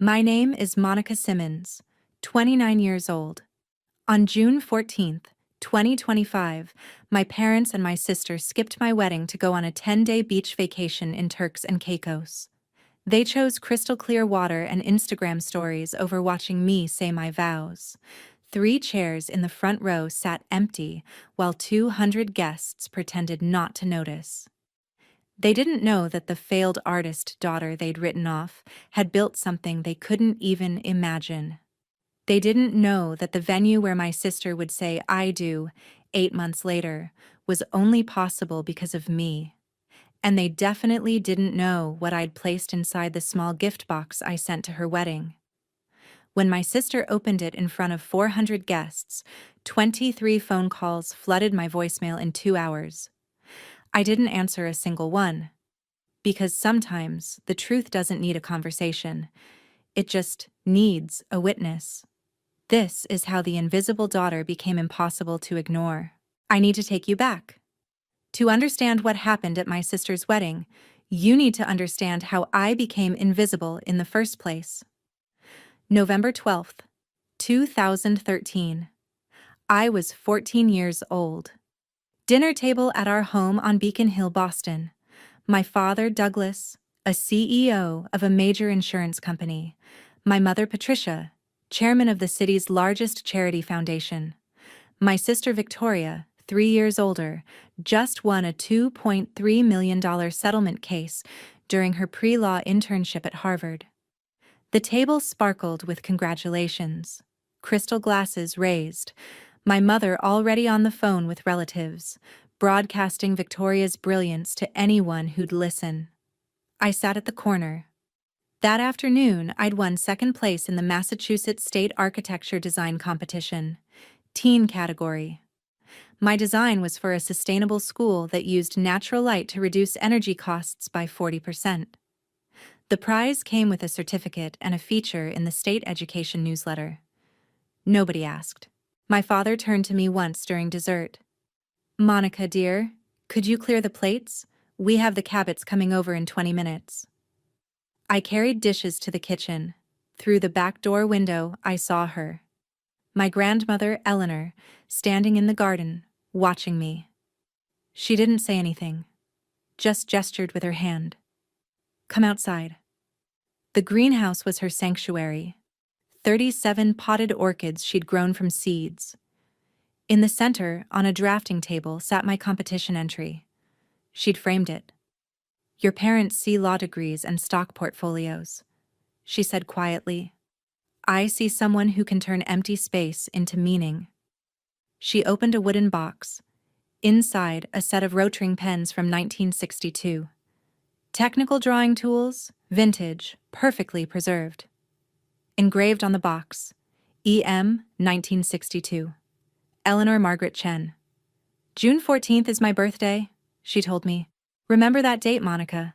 My name is Monica Simmons, 29 years old. On June 14th, 2025, my parents and my sister skipped my wedding to go on a 10-day beach vacation in Turks and Caicos. They chose crystal clear water and Instagram stories over watching me say my vows. 3 chairs in the front row sat empty, while 200 guests pretended not to notice. They didn't know that the failed artist daughter they'd written off had built something they couldn't even imagine. They didn't know that the venue where my sister would say "I do" 8 months later was only possible because of me. And they definitely didn't know what I'd placed inside the small gift box I sent to her wedding. When my sister opened it in front of 400 guests, 23 phone calls flooded my voicemail in 2 hours. I didn't answer a single one. Because sometimes the truth doesn't need a conversation. It just needs a witness. This is how the invisible daughter became impossible to ignore. I need to take you back. To understand what happened at my sister's wedding, you need to understand how I became invisible in the first place. November 12th, 2013. I was 14 years old. Dinner table at our home on Beacon Hill, Boston. My father, Douglas, a CEO of a major insurance company. My mother, Patricia, chairman of the city's largest charity foundation. My sister, Victoria, 3 years older, just won a $2.3 million settlement case during her pre-law internship at Harvard. The table sparkled with congratulations. Crystal glasses raised. My mother already on the phone with relatives, broadcasting Victoria's brilliance to anyone who'd listen. I sat at the corner. That afternoon, I'd won second place in the Massachusetts State Architecture Design Competition, teen category. My design was for a sustainable school that used natural light to reduce energy costs by 40%. The prize came with a certificate and a feature in the state education newsletter. Nobody asked. My father turned to me once during dessert. "Monica, dear, could you clear the plates? We have the Cabots coming over in 20 minutes. I carried dishes to the kitchen. Through the back door window, I saw her. My grandmother, Eleanor, standing in the garden, watching me. She didn't say anything, just gestured with her hand. "Come outside." The greenhouse was her sanctuary. 37 potted orchids she'd grown from seeds. In the center, on a drafting table, sat my competition entry. She'd framed it. "Your parents see law degrees and stock portfolios," she said quietly. "I see someone who can turn empty space into meaning." She opened a wooden box. Inside, a set of Rotring pens from 1962. Technical drawing tools, vintage, perfectly preserved. Engraved on the box, E.M. 1962. Eleanor Margaret Chen. "June 14th is my birthday," she told me. "Remember that date, Monica.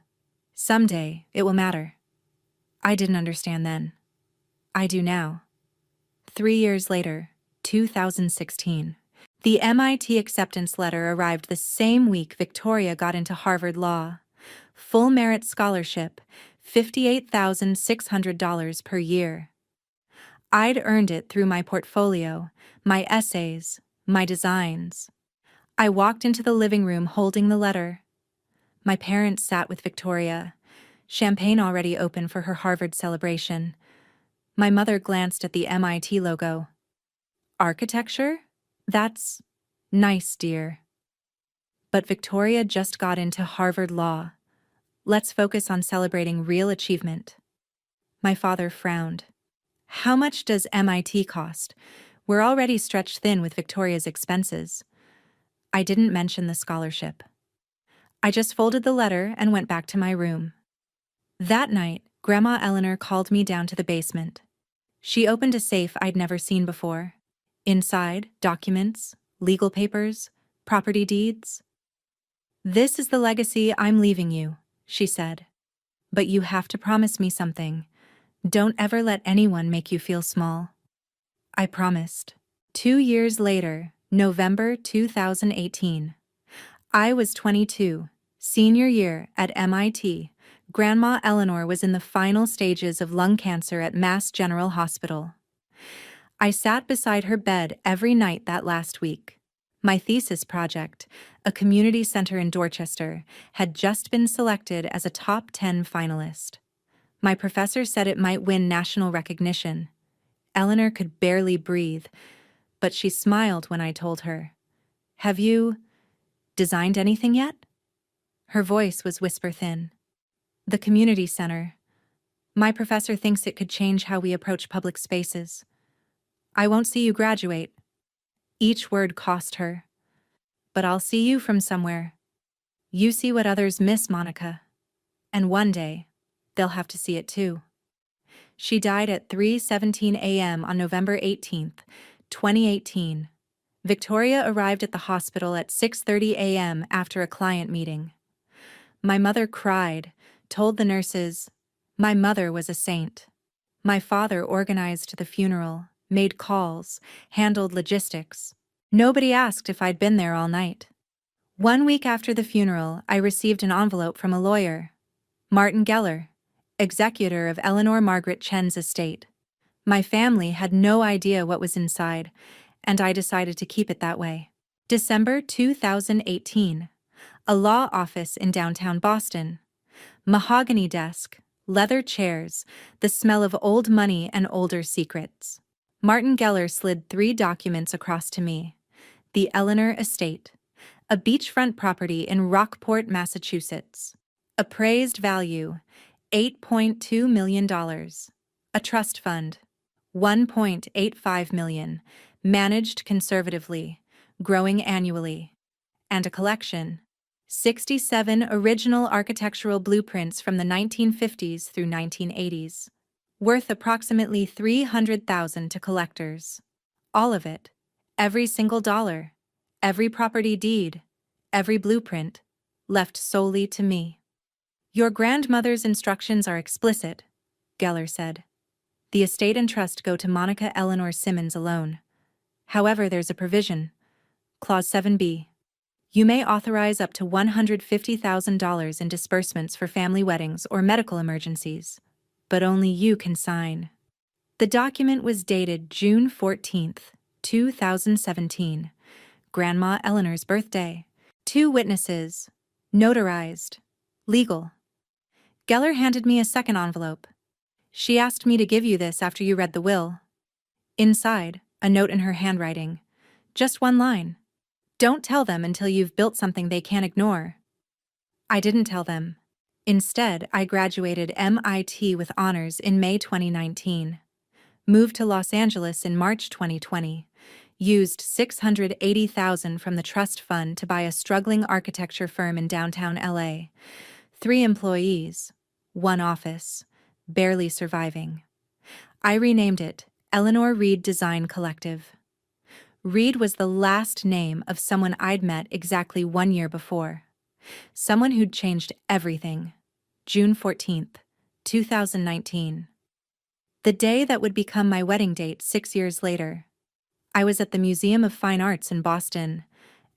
Someday, it will matter." I didn't understand then. I do now. 3 years later, 2016. The MIT acceptance letter arrived the same week Victoria got into Harvard Law. Full merit scholarship, $58,600 per year. I'd earned it through my portfolio, my essays, my designs. I walked into the living room holding the letter. My parents sat with Victoria, champagne already open for her Harvard celebration. My mother glanced at the MIT logo. "Architecture? That's nice, dear." But Victoria just got into Harvard Law. Let's focus on celebrating real achievement. My father frowned. "How much does MIT cost? We're already stretched thin with Victoria's expenses." I didn't mention the scholarship. I just folded the letter and went back to my room. That night, Grandma Eleanor called me down to the basement. She opened a safe I'd never seen before. Inside, documents, legal papers, property deeds. "This is the legacy I'm leaving you," she said. "But you have to promise me something. Don't ever let anyone make you feel small." I promised. 2 years later, November 2018. I was 22, senior year at MIT, Grandma Eleanor was in the final stages of lung cancer at Mass General Hospital. I sat beside her bed every night that last week. My thesis project, a community center in Dorchester, had just been selected as a top 10 finalist. My professor said it might win national recognition. Eleanor could barely breathe, but she smiled when I told her, "Have you designed anything yet?" Her voice was whisper thin. "The community center. My professor thinks it could change how we approach public spaces. I won't see you graduate." Each word cost her. "But I'll see you from somewhere. You see what others miss, Monica. And one day, they'll have to see it too." She died at 3:17 a.m. on November 18, 2018. Victoria arrived at the hospital at 6:30 a.m. after a client meeting. My mother cried, told the nurses, my mother was a saint. My father organized the funeral, made calls, handled logistics. Nobody asked if I'd been there all night. 1 week after the funeral, I received an envelope from a lawyer, Martin Geller, executor of Eleanor Margaret Chen's estate. My family had no idea what was inside, and I decided to keep it that way. December 2018. A law office in downtown Boston. Mahogany desk, leather chairs, the smell of old money and older secrets. Martin Geller slid 3 documents across to me. The Eleanor Estate, a beachfront property in Rockport, Massachusetts. Appraised value, $8.2 million. A trust fund, $1.85 million, managed conservatively, growing annually. And a collection, 67 original architectural blueprints from the 1950s through 1980s, worth approximately $300,000 to collectors. All of it, every single dollar, every property deed, every blueprint, left solely to me. "Your grandmother's instructions are explicit," Geller said. "The estate and trust go to Monica Eleanor Simmons alone. However, there's a provision, Clause 7b. You may authorize up to $150,000 in disbursements for family weddings or medical emergencies, but only you can sign." The document was dated June 14, 2017, Grandma Eleanor's birthday. 2 witnesses, notarized, legal. Geller handed me a second envelope. "She asked me to give you this after you read the will." Inside, a note in her handwriting. Just 1 line. "Don't tell them until you've built something they can't ignore." I didn't tell them. Instead, I graduated MIT with honors in May 2019. Moved to Los Angeles in March 2020. Used $680,000 from the trust fund to buy a struggling architecture firm in downtown LA. 3 employees, 1 office, barely surviving. I renamed it Eleanor Reed Design Collective. Reed was the last name of someone I'd met exactly 1 year before. Someone who'd changed everything. June 14, 2019. The day that would become my wedding date 6 years later. I was at the Museum of Fine Arts in Boston,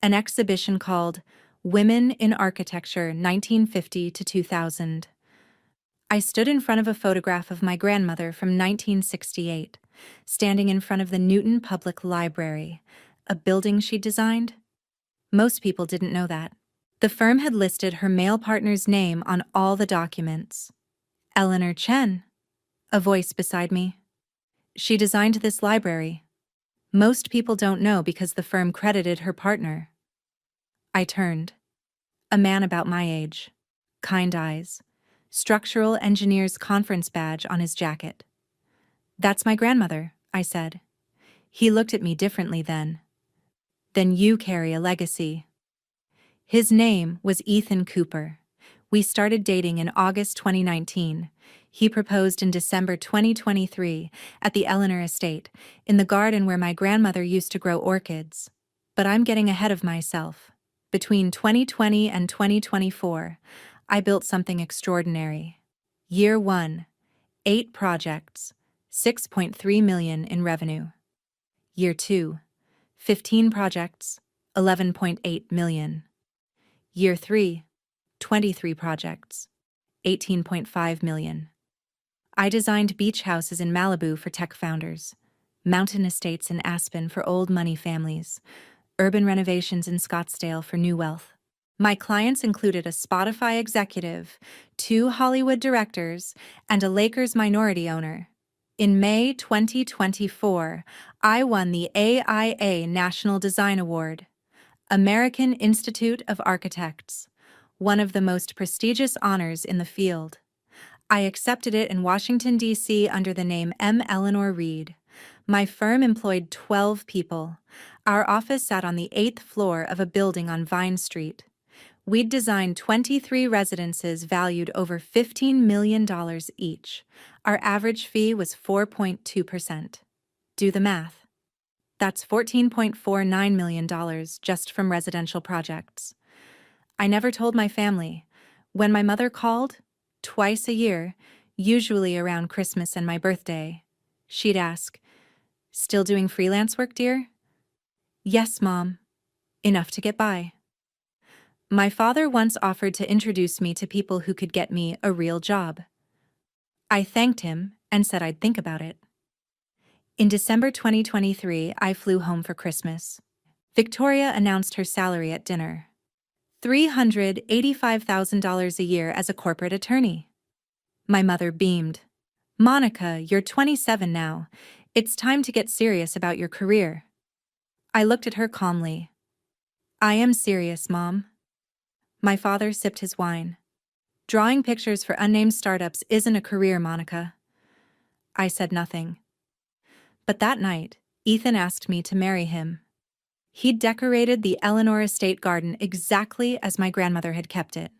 an exhibition called Women in Architecture 1950 to 2000. I stood in front of a photograph of my grandmother from 1968, standing in front of the Newton Public Library, a building she'd designed. Most people didn't know that. The firm had listed her male partner's name on all the documents. Eleanor Chen, a voice beside me. She designed this library. Most people don't know because the firm credited her partner. I turned. A man about my age. Kind eyes. Structural engineer's conference badge on his jacket. "That's my grandmother," I said. He looked at me differently then. "Then you carry a legacy." His name was Ethan Cooper. We started dating in August 2019. He proposed in December 2023 at the Eleanor Estate, in the garden where my grandmother used to grow orchids. But I'm getting ahead of myself. Between 2020 and 2024, I built something extraordinary. Year 1, 8 projects, $6.3 million in revenue. Year 2, 15 projects, $11.8 million. Year 3, 23 projects, $18.5 million. I designed beach houses in Malibu for tech founders, mountain estates in Aspen for old money families, urban renovations in Scottsdale for new wealth. My clients included a Spotify executive, 2 Hollywood directors, and a Lakers minority owner. In May 2024, I won the AIA National Design Award, American Institute of Architects, one of the most prestigious honors in the field. I accepted it in Washington, D.C. under the name M. Eleanor Reed. My firm employed 12 people. Our office sat on the 8th floor of a building on Vine Street. We'd designed 23 residences valued over $15 million each. Our average fee was 4.2%. Do the math. That's $14.49 million just from residential projects. I never told my family. When my mother called, twice a year, usually around Christmas and my birthday, she'd ask, "Still doing freelance work, dear?" "Yes, Mom. Enough to get by." My father once offered to introduce me to people who could get me a real job. I thanked him and said I'd think about it. In December 2023, I flew home for Christmas. Victoria announced her salary at dinner. $385,000 a year as a corporate attorney. My mother beamed. "Monica, you're 27 now. It's time to get serious about your career." I looked at her calmly. "I am serious, Mom." My father sipped his wine. "Drawing pictures for unnamed startups isn't a career, Monica." I said nothing. But that night, Ethan asked me to marry him. He'd decorated the Eleanor estate garden exactly as my grandmother had kept it.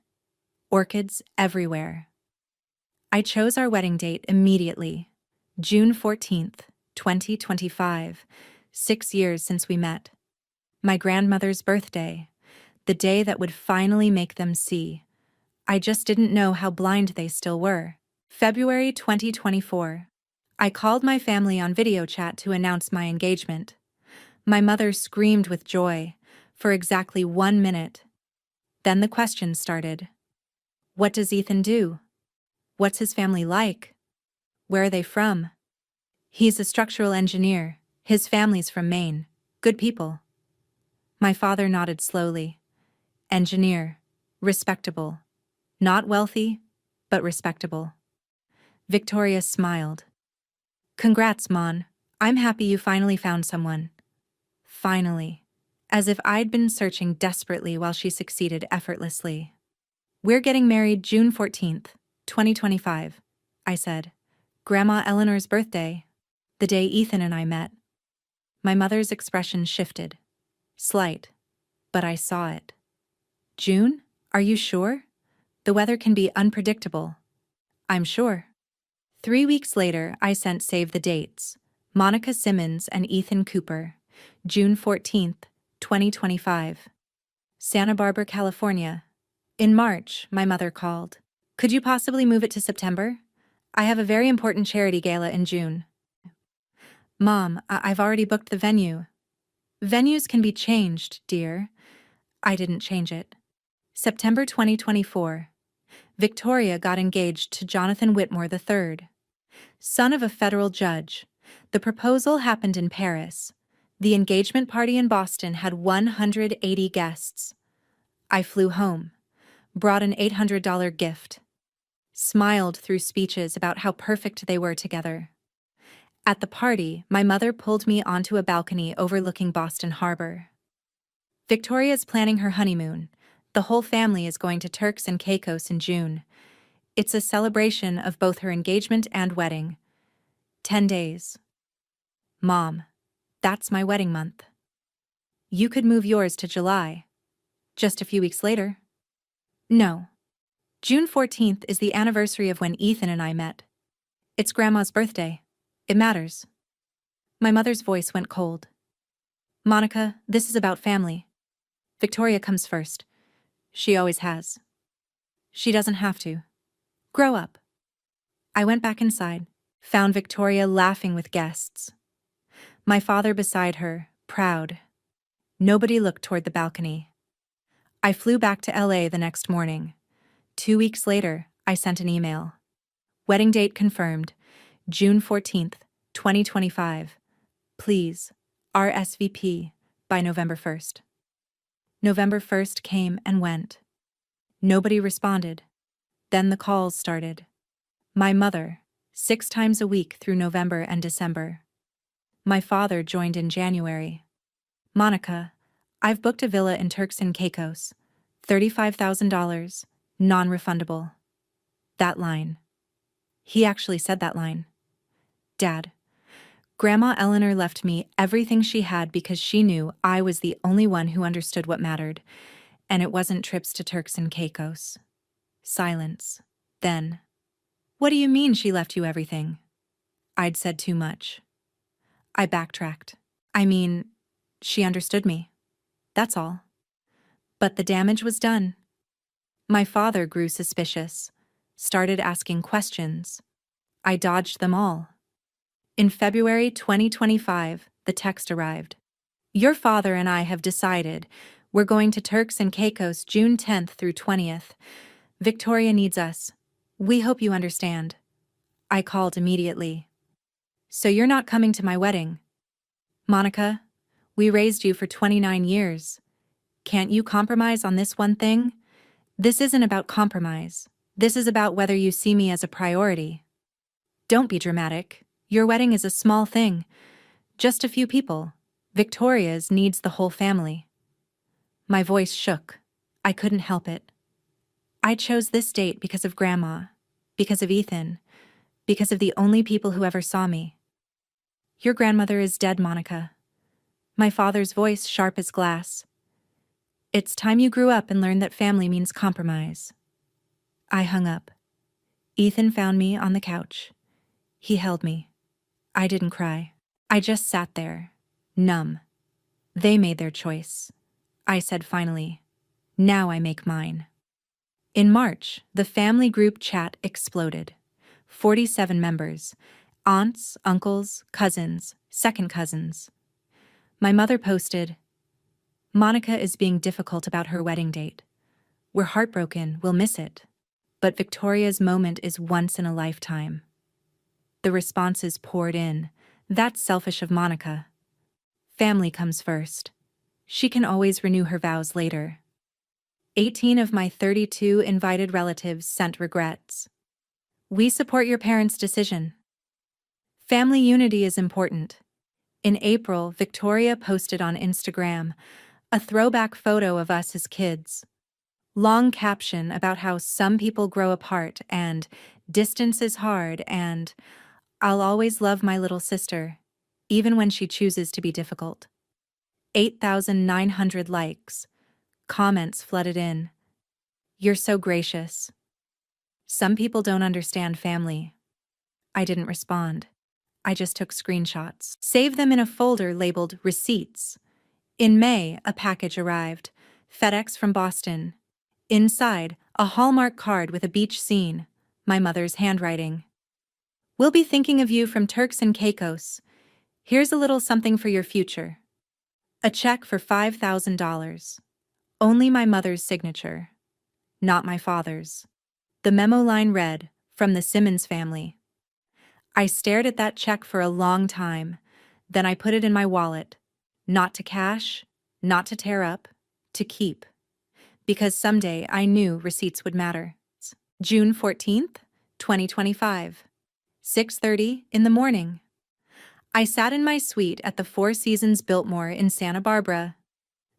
Orchids everywhere. I chose our wedding date immediately, June 14th, 2025, 6 years since we met. My grandmother's birthday, the day that would finally make them see. I just didn't know how blind they still were. February 2024. I called my family on video chat to announce my engagement. My mother screamed with joy for exactly 1 minute. Then the questions started. What does Ethan do? What's his family like? Where are they from? He's a structural engineer. His family's from Maine. Good people. My father nodded slowly. Engineer. Respectable. Not wealthy, but respectable. Victoria smiled. Congrats, Mon. I'm happy you finally found someone. Finally. As if I'd been searching desperately while she succeeded effortlessly. We're getting married June 14th, 2025, I said. Grandma Eleanor's birthday. The day Ethan and I met. My mother's expression shifted. Slight. But I saw it. June? Are you sure? The weather can be unpredictable. I'm sure. 3 weeks later, I sent save the dates. Monica Simmons and Ethan Cooper. June 14th, 2025. Santa Barbara, California. In March, my mother called. Could you possibly move it to September? I have a very important charity gala in June. Mom, I've already booked the venue. Venues can be changed, dear. I didn't change it. September 2024. Victoria got engaged to Jonathan Whitmore III, son of a federal judge. The proposal happened in Paris. The engagement party in Boston had 180 guests. I flew home, brought an $800 gift, smiled through speeches about how perfect they were together. At the party, my mother pulled me onto a balcony overlooking Boston Harbor. Victoria's planning her honeymoon. The whole family is going to Turks and Caicos in June. It's a celebration of both her engagement and wedding. 10 days. Mom, that's my wedding month. You could move yours to July. Just a few weeks later. No. June 14th is the anniversary of when Ethan and I met. It's Grandma's birthday. It matters. My mother's voice went cold. Monica, this is about family. Victoria comes first. She always has. She doesn't have to. Grow up. I went back inside, found Victoria laughing with guests. My father beside her, proud. Nobody looked toward the balcony. I flew back to LA the next morning. 2 weeks later, I sent an email. Wedding date confirmed, June 14th, 2025. Please, RSVP by November 1st. November 1st came and went. Nobody responded. Then the calls started. My mother, 6 times a week through November and December. My father joined in January. Monica, I've booked a villa in Turks and Caicos. $35,000, non-refundable. That line. He actually said that line. Dad, Grandma Eleanor left me everything she had because she knew I was the only one who understood what mattered, and it wasn't trips to Turks and Caicos. Silence. Then, what do you mean she left you everything? I'd said too much. I backtracked. I mean, she understood me. That's all. But the damage was done. My father grew suspicious, started asking questions. I dodged them all. In February 2025, the text arrived. Your father and I have decided we're going to Turks and Caicos June 10th through 20th. Victoria needs us. We hope you understand. I called immediately. So you're not coming to my wedding? Monica, we raised you for 29 years. Can't you compromise on this one thing? This isn't about compromise. This is about whether you see me as a priority. Don't be dramatic. Your wedding is a small thing. Just a few people. Victoria's needs the whole family. My voice shook. I couldn't help it. I chose this date because of Grandma, because of Ethan, because of the only people who ever saw me. Your grandmother is dead, Monica. My father's voice sharp as glass. It's time you grew up and learned that family means compromise. I hung up. Ethan found me on the couch. He held me. I didn't cry. I just sat there, numb. They made their choice. I said finally, now I make mine. In March, the family group chat exploded. 47 members. Aunts, uncles, cousins, second cousins. My mother posted, Monica is being difficult about her wedding date. We're heartbroken, we'll miss it. But Victoria's moment is once in a lifetime. The responses poured in. That's selfish of Monica. Family comes first. She can always renew her vows later. 18 of my 32 invited relatives sent regrets. We support your parents' decision. Family unity is important. In April, Victoria posted on Instagram a throwback photo of us as kids. Long caption about how some people grow apart and distance is hard and I'll always love my little sister, even when she chooses to be difficult. 8,900 likes. Comments flooded in. You're so gracious. Some people don't understand family. I didn't respond. I just took screenshots. Saved them in a folder labeled Receipts. In May, a package arrived. FedEx from Boston. Inside, a Hallmark card with a beach scene. My mother's handwriting. We'll be thinking of you from Turks and Caicos. Here's a little something for your future. A check for $5,000. Only my mother's signature. Not my father's. The memo line read, from the Simmons family. I stared at that check for a long time. Then I put it in my wallet. Not to cash, not to tear up, to keep. Because someday I knew receipts would matter. June 14th, 2025. 6:30 in the morning. I sat in my suite at the Four Seasons Biltmore in Santa Barbara.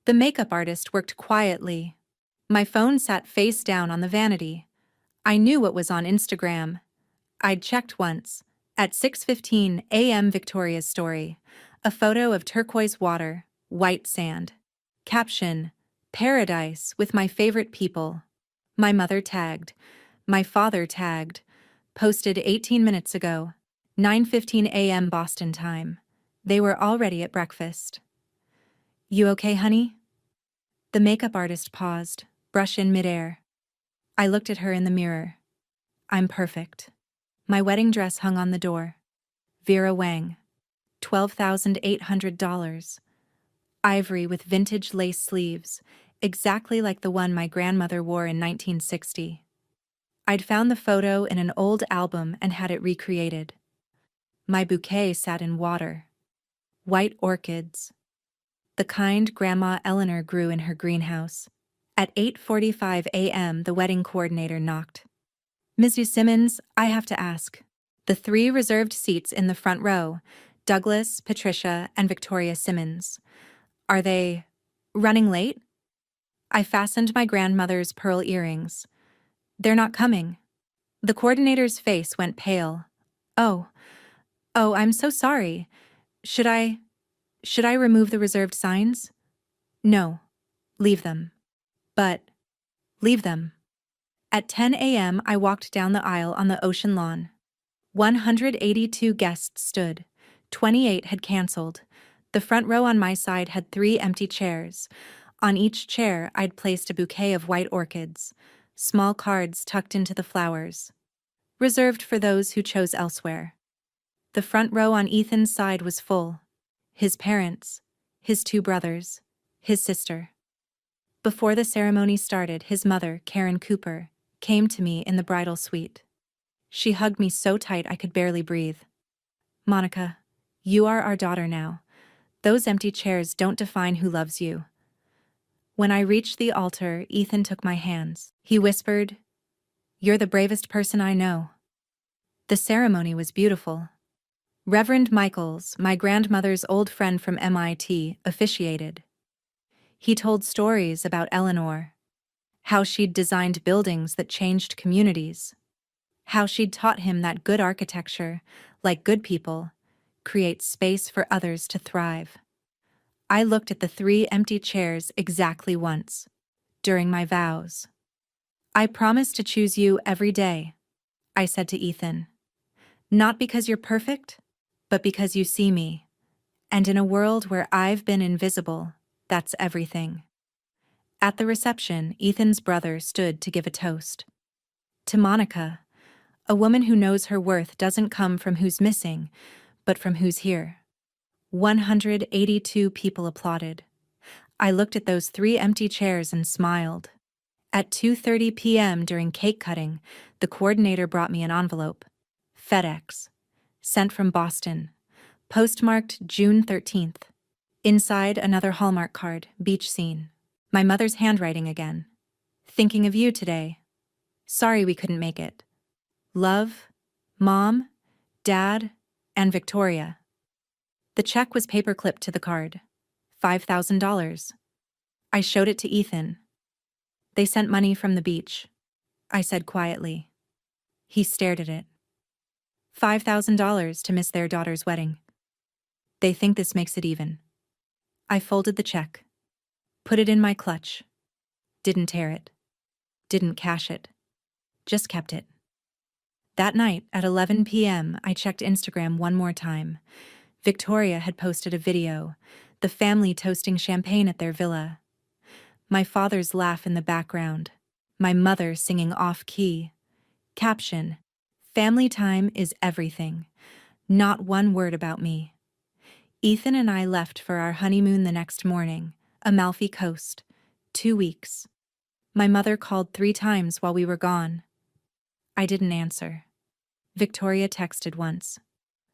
The makeup artist worked quietly. My phone sat face down on the vanity. I knew what was on Instagram. I'd checked once. At 6:15 a.m. Victoria's story. A photo of turquoise water, white sand. Caption, Paradise with my favorite people. My mother tagged. My father tagged. Posted 18 minutes ago. 9:15 a.m. Boston time. They were already at breakfast. You okay, honey? The makeup artist paused, brush in midair. I looked at her in the mirror. I'm perfect. My wedding dress hung on the door. Vera Wang. $12,800. Ivory with vintage lace sleeves, exactly like the one my grandmother wore in 1960. I'd found the photo in an old album and had it recreated. My bouquet sat in water. White orchids. The kind Grandma Eleanor grew in her greenhouse. At 8:45 a.m., the wedding coordinator knocked. "Mrs. Simmons, I have to ask. The 3 reserved seats in the front row, Douglas, Patricia, and Victoria Simmons. Are they running late?" I fastened my grandmother's pearl earrings. "They're not coming." The coordinator's face went pale. Oh, I'm so sorry. Should I remove the reserved signs?" "No, leave them." "But, leave them." At 10 a.m., I walked down the aisle on the ocean lawn. 182 guests stood. 28 had canceled. The front row on my side had 3 empty chairs. On each chair, I'd placed a bouquet of white orchids, small cards tucked into the flowers, reserved for those who chose elsewhere. The front row on Ethan's side was full. His parents, his 2 brothers, his sister. Before the ceremony started, his mother, Karen Cooper, came to me in the bridal suite. She hugged me so tight I could barely breathe. "Monica, you are our daughter now. Those empty chairs don't define who loves you." When I reached the altar, Ethan took my hands. He whispered, "You're the bravest person I know." The ceremony was beautiful. Reverend Michaels, my grandmother's old friend from MIT, officiated. He told stories about Eleanor, how she'd designed buildings that changed communities, how she'd taught him that good architecture, like good people, creates space for others to thrive. I looked at the 3 empty chairs exactly once, during my vows. "I promise to choose you every day," I said to Ethan. "Not because you're perfect, but because you see me. And in a world where I've been invisible, that's everything." At the reception, Ethan's brother stood to give a toast. "To Monica, a woman who knows her worth doesn't come from who's missing, but from who's here." 182 people applauded. I looked at those 3 empty chairs and smiled. At 2:30 p.m. during cake cutting, the coordinator brought me an envelope. FedEx. Sent from Boston. Postmarked June 13th. Inside, another Hallmark card, beach scene. My mother's handwriting again. "Thinking of you today. Sorry we couldn't make it. Love, Mom, Dad, and Victoria." The check was paper-clipped to the card. $5,000. I showed it to Ethan. "They sent money from the beach," I said quietly. He stared at it. $5,000 to miss their daughter's wedding. "They think this makes it even." I folded the check. Put it in my clutch. Didn't tear it. Didn't cash it. Just kept it. That night, at 11 p.m., I checked Instagram one more time. Victoria had posted a video, the family toasting champagne at their villa. My father's laugh in the background. My mother singing off-key. Caption: "Family time is everything. Not one word about me." Ethan and I left for our honeymoon the next morning, Amalfi Coast. 2 weeks. My mother called 3 times while we were gone. I didn't answer. Victoria texted once.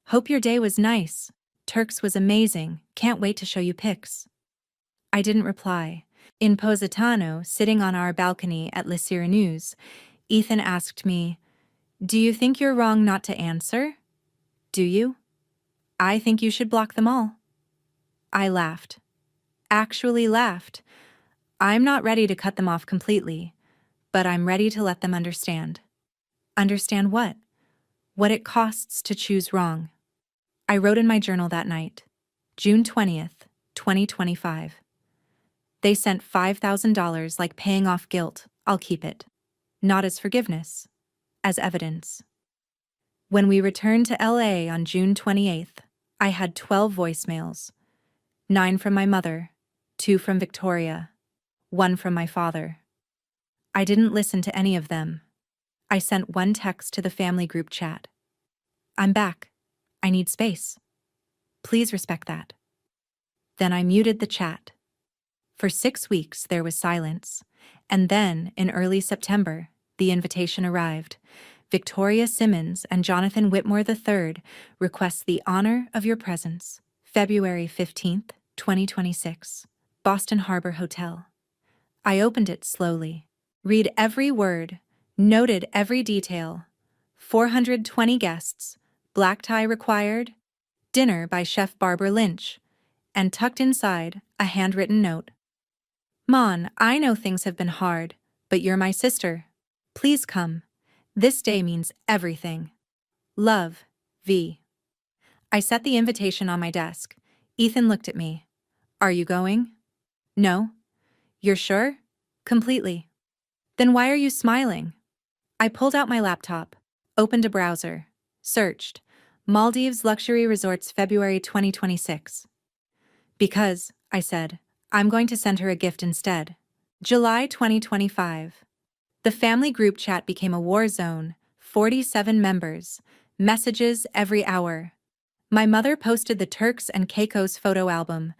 "Hope your day was nice. Turks was amazing. Can't wait to show you pics." I didn't reply. In Positano, sitting on our balcony at Le Cyrenus, Ethan asked me, "Do you think you're wrong not to answer? Do you? I think you should block them all." I laughed. Actually laughed. I'm not ready to cut them off completely, but I'm ready to let them understand. Understand what? What it costs to choose wrong. I wrote in my journal that night, June 20th, 2025. "They sent $5,000 like paying off guilt. I'll keep it. Not as forgiveness, as evidence." When we returned to LA on June 28th, I had 12 voicemails. 9 from my mother, 2 from Victoria, 1 from my father. I didn't listen to any of them. I sent one text to the family group chat. "I'm back. I need space. Please respect that." Then I muted the chat. For 6 weeks there was silence, and then, in early September, The invitation arrived. Victoria Simmons and Jonathan Whitmore III request the honor of your presence. February 15th, 2026. Boston Harbor Hotel. I opened it slowly. Read every word. Noted every detail. 420 guests. Black tie required. Dinner by Chef Barbara Lynch. And tucked inside, a handwritten note. Mon, I know things have been hard, but you're my sister. Please come. This day means everything. Love, V. I set the invitation on my desk. Ethan looked at me. Are you going? No. You're sure? Completely. Then why are you smiling? I pulled out my laptop, opened a browser, searched Maldives Luxury Resorts February 2026. Because, I said, I'm going to send her a gift instead. July 2025. The family group chat became a war zone, 47 members, messages every hour. My mother posted the Turks and Caicos photo album,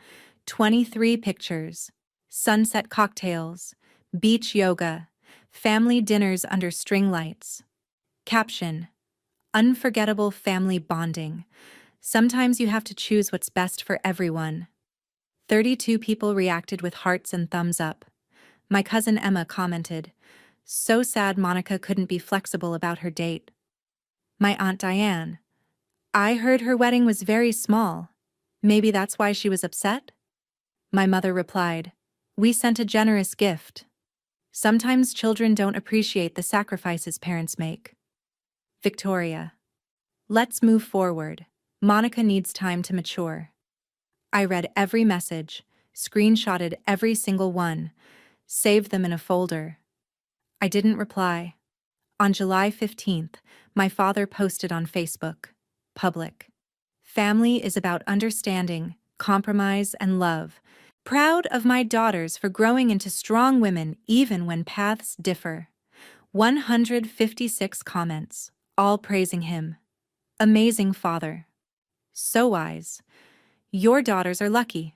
23 pictures, sunset cocktails, beach yoga, family dinners under string lights. Caption: unforgettable family bonding. Sometimes you have to choose what's best for everyone. 32 people reacted with hearts and thumbs up. My cousin Emma commented, so sad Monica couldn't be flexible about her date. My Aunt Diane, I heard her wedding was very small. Maybe that's why she was upset? My mother replied, we sent a generous gift. Sometimes children don't appreciate the sacrifices parents make. Victoria, let's move forward. Monica needs time to mature. I read every message, screenshotted every single one, saved them in a folder. I didn't reply. On July 15th, my father posted on Facebook, public. Family is about understanding, compromise, and love. Proud of my daughters for growing into strong women even when paths differ. 156 comments, all praising him. Amazing father. So wise. Your daughters are lucky.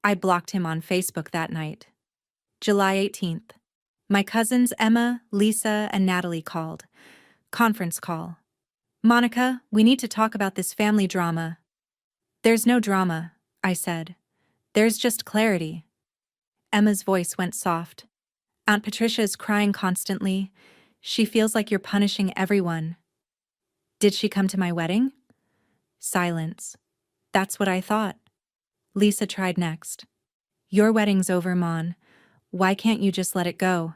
I blocked him on Facebook that night. July 18th. My cousins Emma, Lisa, and Natalie called. Conference call. Monica, we need to talk about this family drama. There's no drama, I said. There's just clarity. Emma's voice went soft. Aunt Patricia is crying constantly. She feels like you're punishing everyone. Did she come to my wedding? Silence. That's what I thought. Lisa tried next. Your wedding's over, Mon. Why can't you just let it go?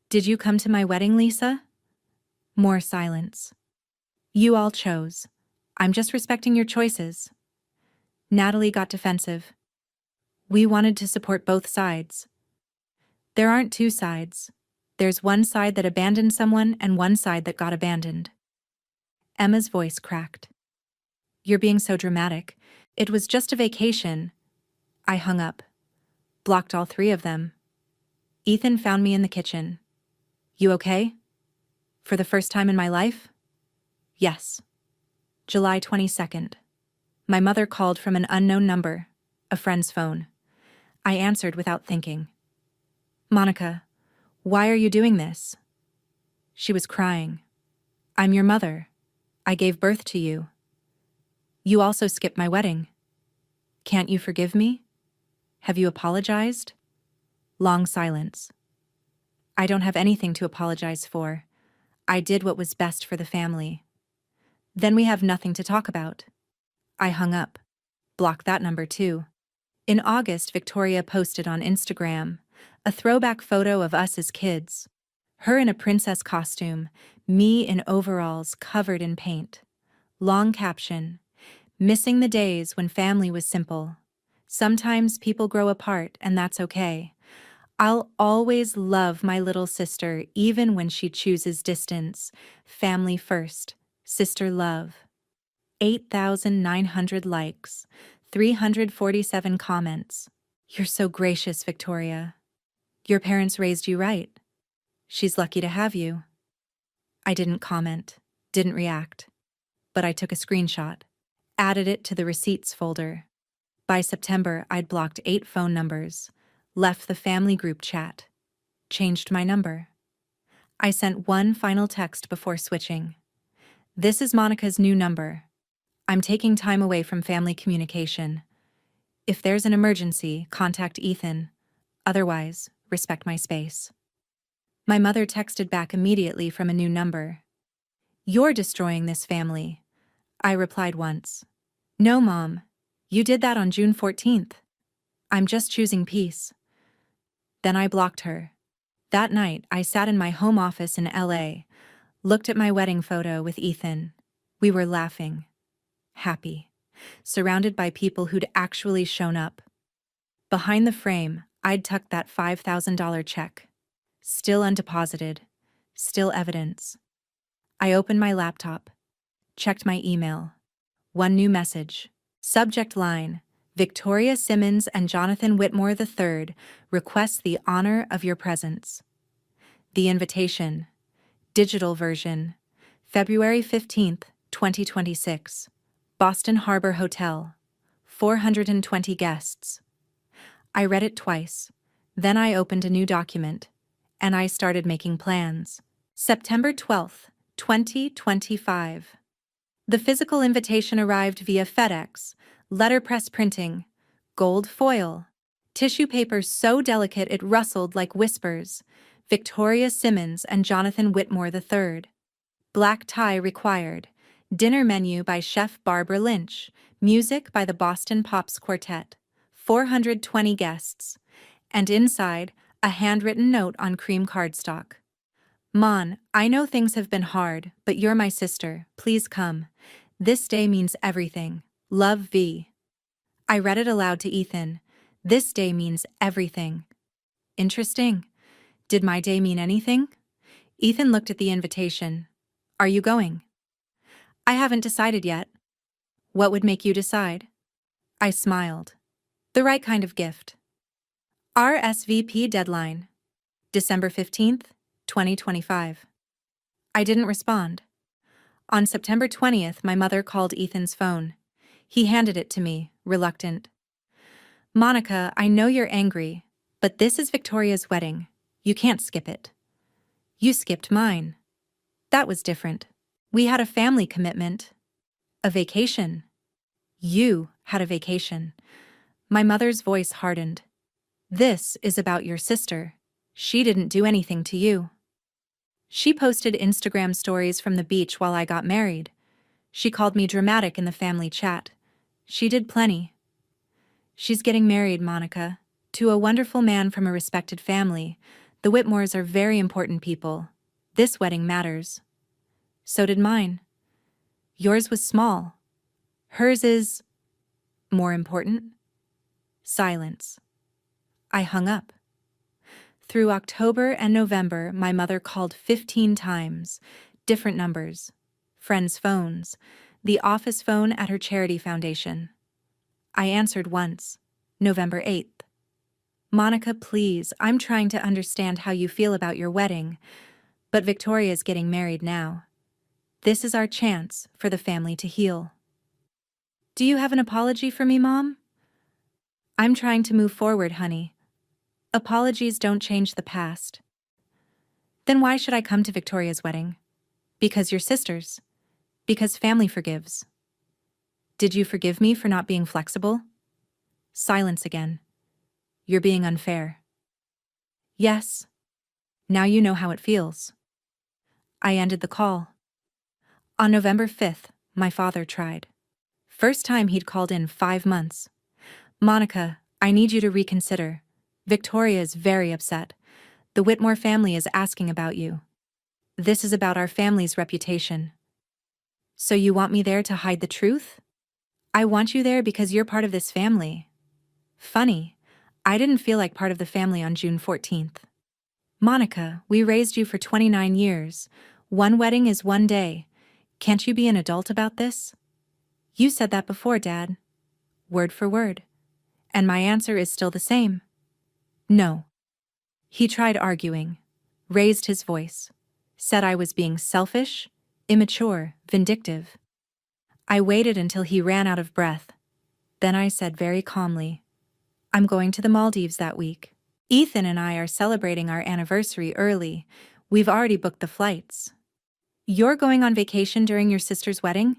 Did you come to my wedding, Lisa? More silence. You all chose. I'm just respecting your choices. Natalie got defensive. We wanted to support both sides. There aren't two sides. There's one side that abandoned someone and one side that got abandoned. Emma's voice cracked. You're being so dramatic. It was just a vacation. I hung up. Blocked all three of them. Ethan found me in the kitchen. You okay? For the first time in my life? Yes. July 22nd. My mother called from an unknown number, a friend's phone. I answered without thinking. Monica, why are you doing this? She was crying. I'm your mother. I gave birth to you. You also skipped my wedding. Can't you forgive me? Have you apologized? Long silence. I don't have anything to apologize for. I did what was best for the family. Then we have nothing to talk about. I hung up. Block that number too. In August, Victoria posted on Instagram a throwback photo of us as kids. Her in a princess costume, me in overalls covered in paint. Long caption, missing the days when family was simple. Sometimes people grow apart and that's okay. I'll always love my little sister even when she chooses distance. Family first, sister love. 8,900 likes, 347 comments. You're so gracious, Victoria. Your parents raised you right. She's lucky to have you. I didn't comment, didn't react, but I took a screenshot, added it to the receipts folder. By September, I'd blocked 8 phone numbers, left the family group chat, changed my number. I sent one final text before switching. This is Monica's new number. I'm taking time away from family communication. If there's an emergency, contact Ethan. Otherwise, respect my space. My mother texted back immediately from a new number. You're destroying this family. I replied once. No, Mom. You did that on June 14th. I'm just choosing peace. Then I blocked her. That night, I sat in my home office in LA, looked at my wedding photo with Ethan. We were laughing, happy, surrounded by people who'd actually shown up. Behind the frame, I'd tucked that $5,000 check. Still undeposited, still evidence. I opened my laptop, checked my email. One new message. Subject line: Victoria Simmons and Jonathan Whitmore III request the honor of your presence. The invitation. Digital version. February 15th, 2026. Boston Harbor Hotel. 420 guests. I read it twice. Then I opened a new document, and I started making plans. September 12th, 2025. The physical invitation arrived via FedEx, letterpress printing, gold foil, tissue paper so delicate it rustled like whispers. Victoria Simmons and Jonathan Whitmore III. Black tie required. Dinner menu by Chef Barbara Lynch. Music by the Boston Pops Quartet. 420 guests. And inside, a handwritten note on cream cardstock. Mon, I know things have been hard, but you're my sister. Please come. This day means everything. Love, V. I read it aloud to Ethan. This day means everything. Interesting. Did my day mean anything? Ethan looked at the invitation. Are you going? I haven't decided yet. What would make you decide? I smiled. The right kind of gift. RSVP deadline. December 15th, 2025. I didn't respond. On September 20th, my mother called Ethan's phone. He handed it to me, reluctant. Monica, I know you're angry, but this is Victoria's wedding. You can't skip it. You skipped mine. That was different. We had a family commitment. A vacation. You had a vacation. My mother's voice hardened. This is about your sister. She didn't do anything to you. She posted Instagram stories from the beach while I got married. She called me dramatic in the family chat. She did plenty. She's getting married, Monica, to a wonderful man from a respected family. The Whitmores are very important people. This wedding matters. So did mine. Yours was small. Hers is more important. Silence. I hung up. Through October and November, my mother called 15 times, different numbers, friends' phones, the office phone at her charity foundation. I answered once, November 8th. Monica, please, I'm trying to understand how you feel about your wedding, but Victoria's getting married now. This is our chance for the family to heal. Do you have an apology for me, Mom? I'm trying to move forward, honey. Apologies don't change the past. Then why should I come to Victoria's wedding? Because you're sisters. Because family forgives. Did you forgive me for not being flexible? Silence again. You're being unfair. Yes. Now you know how it feels. I ended the call. On November 5th, my father tried. First time he'd called in 5 months. Monica, I need you to reconsider. Victoria is very upset. The Whitmore family is asking about you. This is about our family's reputation. So you want me there to hide the truth? I want you there because you're part of this family. Funny, I didn't feel like part of the family on June 14th. Monica, we raised you for 29 years. One wedding is one day. Can't you be an adult about this? You said that before, Dad. Word for word. And my answer is still the same. No. He tried arguing, raised his voice, said I was being selfish, immature, vindictive. I waited until he ran out of breath. Then I said very calmly, I'm going to the Maldives that week. Ethan and I are celebrating our anniversary early. We've already booked the flights. You're going on vacation during your sister's wedding?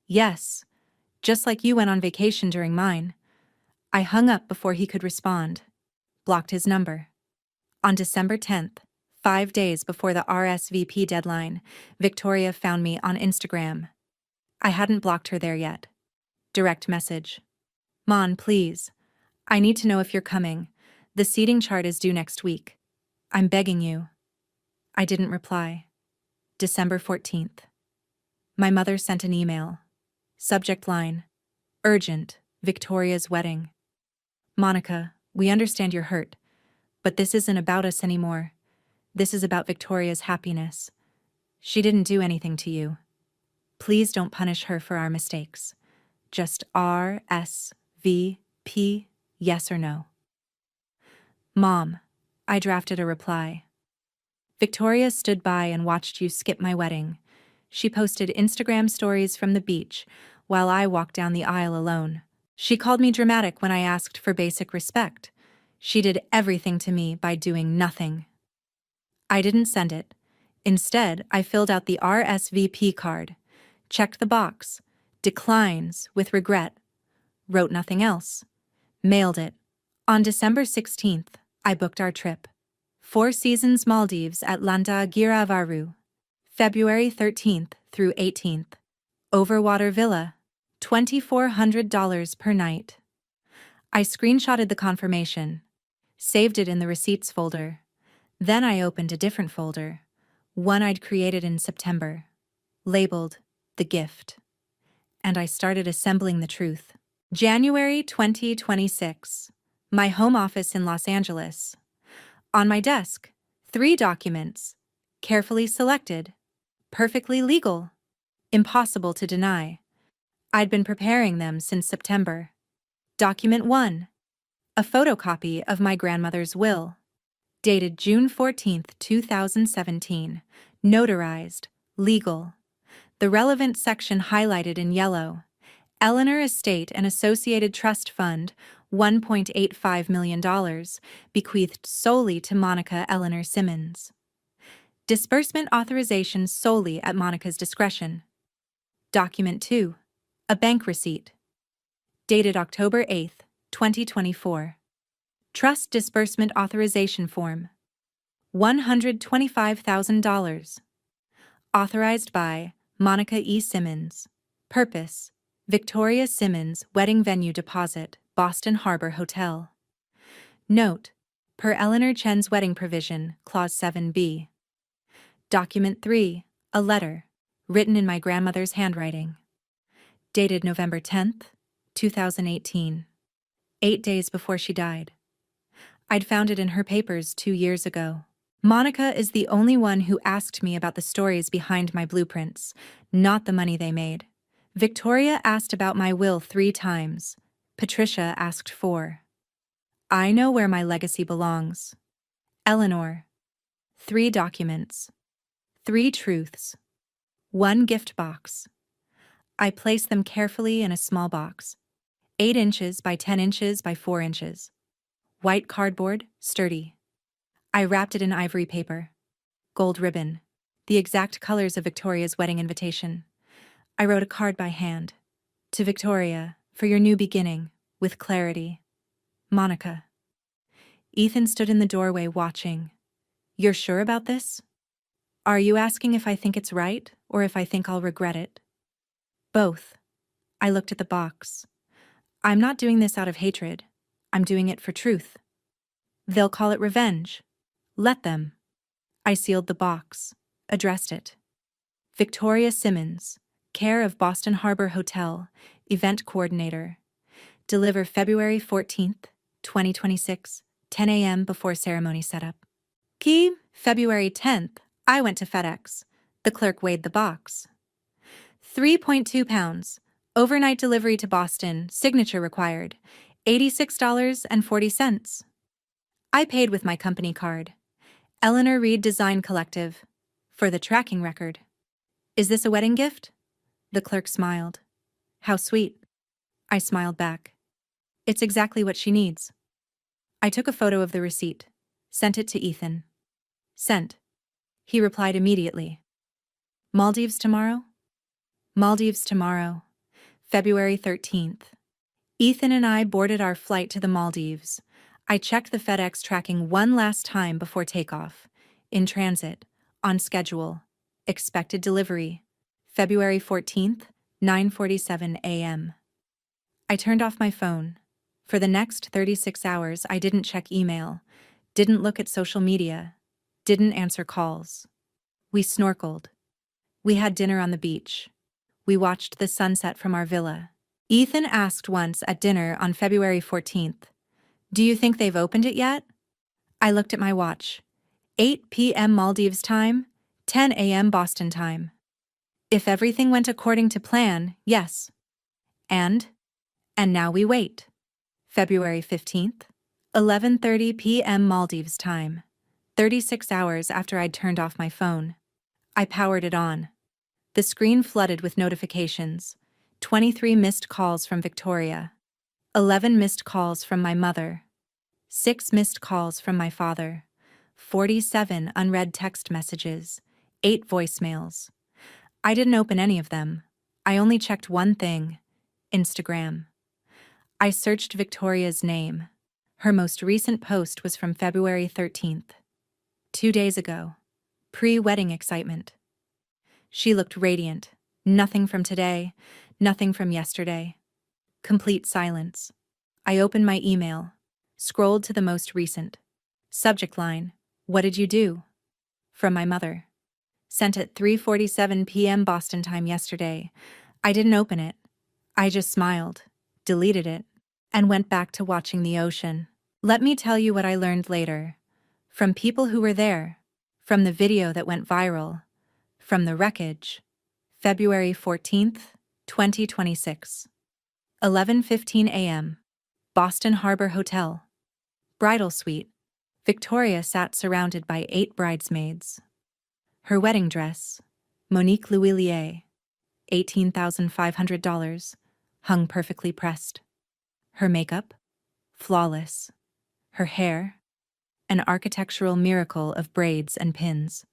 Yes, just like you went on vacation during mine. I hung up before he could respond. Blocked his number. On December 10th, 5 days before the RSVP deadline, Victoria found me on Instagram. I hadn't blocked her there yet. Direct message. Mon, please. I need to know if you're coming. The seating chart is due next week. I'm begging you. I didn't reply. December 14th. My mother sent an email. Subject line: Urgent, Victoria's wedding. Monica, we understand you're hurt, but this isn't about us anymore. This is about Victoria's happiness. She didn't do anything to you. Please don't punish her for our mistakes. Just RSVP, yes or no. Mom, I drafted a reply. Victoria stood by and watched you skip my wedding. She posted Instagram stories from the beach while I walked down the aisle alone. She called me dramatic when I asked for basic respect. She did everything to me by doing nothing. I didn't send it. Instead, I filled out the RSVP card, checked the box, declines with regret, wrote nothing else, mailed it. On December 16th, I booked our trip. 4 Seasons Maldives at Landa Giravaru. February 13th through 18th. Overwater Villa. $2,400 per night. I screenshotted the confirmation, saved it in the receipts folder. Then I opened a different folder, one I'd created in September, labeled The Gift. And I started assembling the truth. January 2026. My home office in Los Angeles. On my desk, 3 documents, carefully selected, perfectly legal, impossible to deny. I'd been preparing them since September. Document 1. A photocopy of my grandmother's will. Dated June 14, 2017. Notarized. Legal. The relevant section highlighted in yellow. Eleanor Estate and Associated Trust Fund, $1.85 million, bequeathed solely to Monica Eleanor Simmons. Disbursement authorization solely at Monica's discretion. Document 2. A bank receipt. Dated October 8, 2024. Trust disbursement authorization form. $125,000. Authorized by Monica E. Simmons. Purpose: Victoria Simmons Wedding Venue Deposit, Boston Harbor Hotel. Note: per Eleanor Chen's wedding provision, Clause 7b. Document 3. A letter, written in my grandmother's handwriting. Dated November 10th, 2018. 8 days before she died. I'd found it in her papers 2 years ago. Monica is the only one who asked me about the stories behind my blueprints, not the money they made. Victoria asked about my will 3 times. Patricia asked 4. I know where my legacy belongs. Eleanor. 3 documents. 3 truths. 1 gift box. I placed them carefully in a small box. 8 inches by 10 inches by 4 inches. White cardboard, sturdy. I wrapped it in ivory paper. Gold ribbon. The exact colors of Victoria's wedding invitation. I wrote a card by hand. To Victoria, for your new beginning, with clarity. Monica. Ethan stood in the doorway watching. You're sure about this? Are you asking if I think it's right, or if I think I'll regret it? Both. I looked at the box. I'm not doing this out of hatred. I'm doing it for truth. They'll call it revenge. Let them. I sealed the box, addressed it. Victoria Simmons, care of Boston Harbor Hotel, event coordinator. Deliver February 14th, 2026, 10 a.m. before ceremony setup. Key, February 10th, I went to FedEx. The clerk weighed the box. 3.2 pounds. Overnight delivery to Boston, signature required. $86.40. I paid with my company card. Eleanor Reed Design Collective. For the tracking record. Is this a wedding gift? The clerk smiled. How sweet. I smiled back. It's exactly what she needs. I took a photo of the receipt. Sent it to Ethan. Sent. He replied immediately. Maldives tomorrow? Maldives tomorrow, February 13th. Ethan and I boarded our flight to the Maldives. I checked the FedEx tracking one last time before takeoff. In transit, on schedule, expected delivery, February 14th, 9:47 a.m. I turned off my phone. For the next 36 hours, I didn't check email, didn't look at social media, didn't answer calls. We snorkeled. We had dinner on the beach. We watched the sunset from our villa. Ethan asked once at dinner on February 14th, "Do you think they've opened it yet?" I looked at my watch. 8 p.m. Maldives time, 10 a.m. Boston time. If everything went according to plan, yes. And now we wait. February 15th, 11:30 p.m. Maldives time, 36 hours after I'd turned off my phone. I powered it on. The screen flooded with notifications. 23 missed calls from Victoria. 11 missed calls from my mother. 6 missed calls from my father. 47 unread text messages. 8 voicemails. I didn't open any of them. I only checked one thing: Instagram. I searched Victoria's name. Her most recent post was from February 13th. 2 days ago. Pre-wedding excitement. She looked radiant. Nothing from today, nothing from yesterday. Complete silence. I opened my email, scrolled to the most recent. Subject line: "What did you do?" From my mother. Sent at 3:47 p.m. Boston time yesterday. I didn't open it. I just smiled, deleted it, and went back to watching the ocean. Let me tell you what I learned later. From people who were there. From the video that went viral. From the wreckage. February 14th, 2026. 11:15 a.m. Boston Harbor Hotel. Bridal suite. Victoria sat surrounded by 8 bridesmaids. Her wedding dress, Monique Lhuillier, $18,500, hung perfectly pressed. Her makeup, flawless. Her hair, an architectural miracle of braids and pins.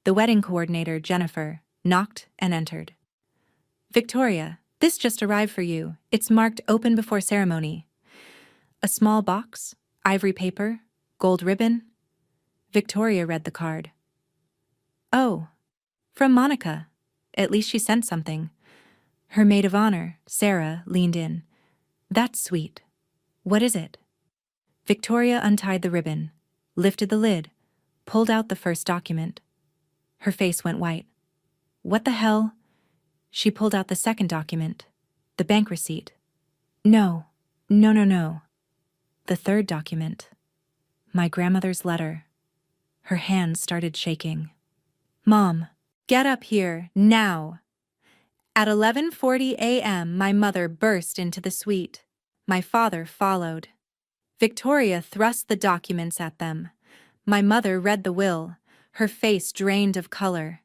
The wedding coordinator, Jennifer, knocked and entered. "Victoria, this just arrived for you. It's marked open before ceremony." A small box, ivory paper, gold ribbon. Victoria read the card. "Oh, from Monica. At least she sent something." Her maid of honor, Sarah, leaned in. "That's sweet. What is it?" Victoria untied the ribbon, lifted the lid, pulled out the first document. Her face went white. "What the hell?" She pulled out the second document, the bank receipt. No. The third document. My grandmother's letter. Her hands started shaking. "Mom, get up here, now." At 11:40 a.m., my mother burst into the suite. My father followed. Victoria thrust the documents at them. My mother read the will, her face drained of color.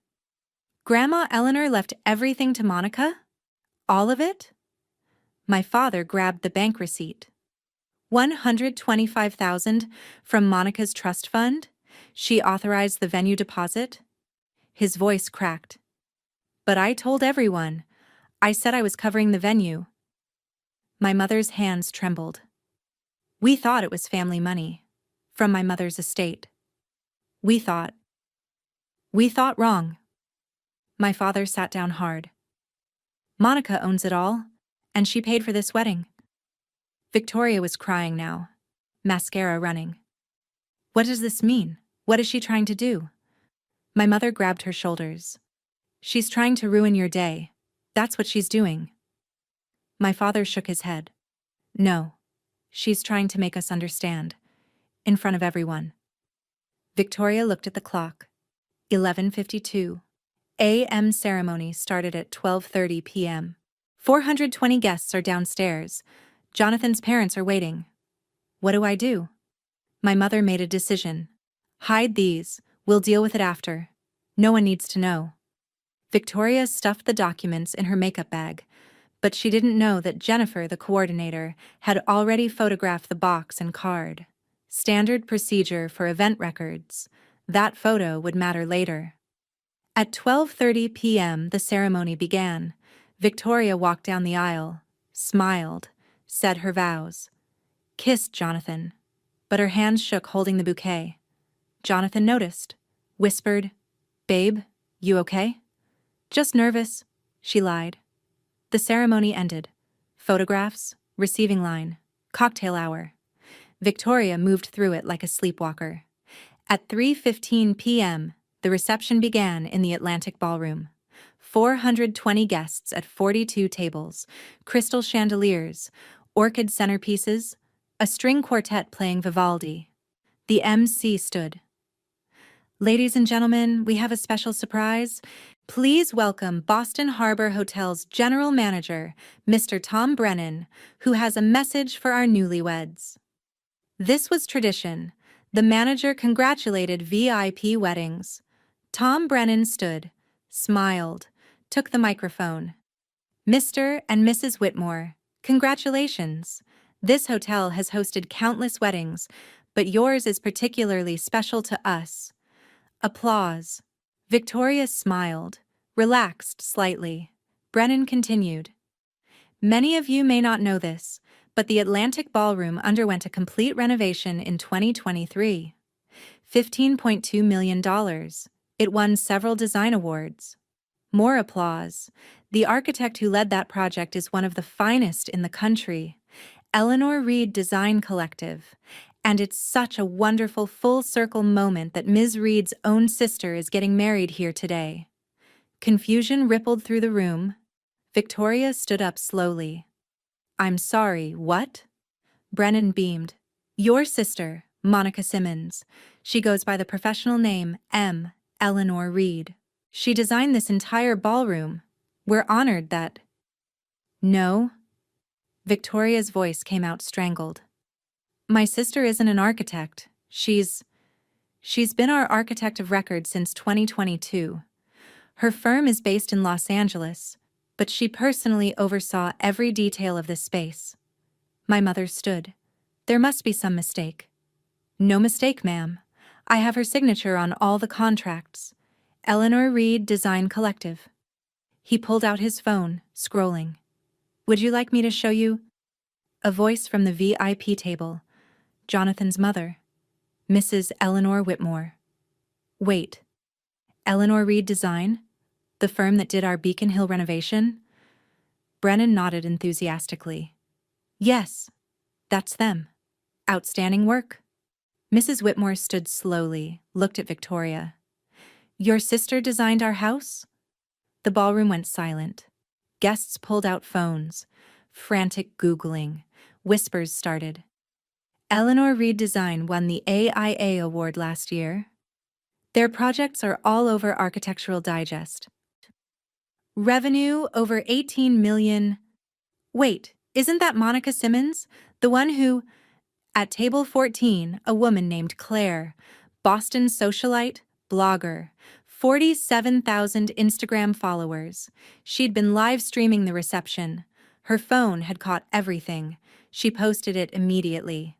"Grandma Eleanor left everything to Monica? All of it?" My father grabbed the bank receipt. $125,000 from Monica's trust fund? She authorized the venue deposit? His voice cracked. "But I told everyone. I said I was covering the venue." My mother's hands trembled. "We thought it was family money. From my mother's estate. We thought wrong." My father sat down hard. "Monica owns it all, and she paid for this wedding." Victoria was crying now, mascara running. "What does this mean? What is she trying to do?" My mother grabbed her shoulders. "She's trying to ruin your day. That's what she's doing." My father shook his head. "No, she's trying to make us understand. In front of everyone." Victoria looked at the clock. 11:52 a.m. ceremony started at 12:30 p.m. 420 guests are downstairs. Jonathan's parents are waiting. What do I do? My mother made a decision. "Hide these. We'll deal with it after. No one needs to know." Victoria stuffed the documents in her makeup bag, but she didn't know that Jennifer, the coordinator, had already photographed the box and card. Standard procedure for event records. That photo would matter later. At 12:30 p.m., the ceremony began. Victoria walked down the aisle, smiled, said her vows, kissed Jonathan, but her hands shook holding the bouquet. Jonathan noticed, whispered, "Babe, you okay?" "Just nervous," she lied. The ceremony ended. Photographs, receiving line, cocktail hour. Victoria moved through it like a sleepwalker. At 3:15 p.m., the reception began in the Atlantic Ballroom. 420 guests at 42 tables, crystal chandeliers, orchid centerpieces, a string quartet playing Vivaldi. The MC stood. "Ladies and gentlemen, we have a special surprise. Please welcome Boston Harbor Hotel's General Manager, Mr. Tom Brennan, who has a message for our newlyweds." This was tradition. The manager congratulated VIP weddings. Tom Brennan stood, smiled, took the microphone. "Mr. and Mrs. Whitmore, congratulations. This hotel has hosted countless weddings, but yours is particularly special to us." Applause. Victoria smiled, relaxed slightly. Brennan continued. "Many of you may not know this, but the Atlantic Ballroom underwent a complete renovation in 2023. $15.2 million. It won several design awards. More applause. The architect who led that project is one of the finest in the country, Eleanor Reed Design Collective. And it's such a wonderful full-circle moment that Ms. Reed's own sister is getting married here today." Confusion rippled through the room. Victoria stood up slowly. "I'm sorry, what?" Brennan beamed. "Your sister, Monica Simmons. She goes by the professional name M. Eleanor Reed. She designed this entire ballroom. We're honored that—" "No." Victoria's voice came out strangled. "My sister isn't an architect. She's been our architect of record since 2022. Her firm is based in Los Angeles, but she personally oversaw every detail of this space." My mother stood. "There must be some mistake." "No mistake, ma'am. I have her signature on all the contracts. Eleanor Reed Design Collective." He pulled out his phone, scrolling. "Would you like me to show you?" A voice from the VIP table. Jonathan's mother. Mrs. Eleanor Whitmore. "Wait. Eleanor Reed Design? The firm that did our Beacon Hill renovation?" Brennan nodded enthusiastically. "Yes, that's them. Outstanding work." Mrs. Whitmore stood slowly, looked at Victoria. "Your sister designed our house?" The ballroom went silent. Guests pulled out phones. Frantic Googling. Whispers started. "Eleanor Reed Design won the AIA award last year. Their projects are all over Architectural Digest. Revenue over 18 million. Wait, isn't that Monica Simmons? The one who—" At table 14, a woman named Claire, Boston socialite, blogger, 47,000 Instagram followers. She'd been live streaming the reception. Her phone had caught everything. She posted it immediately.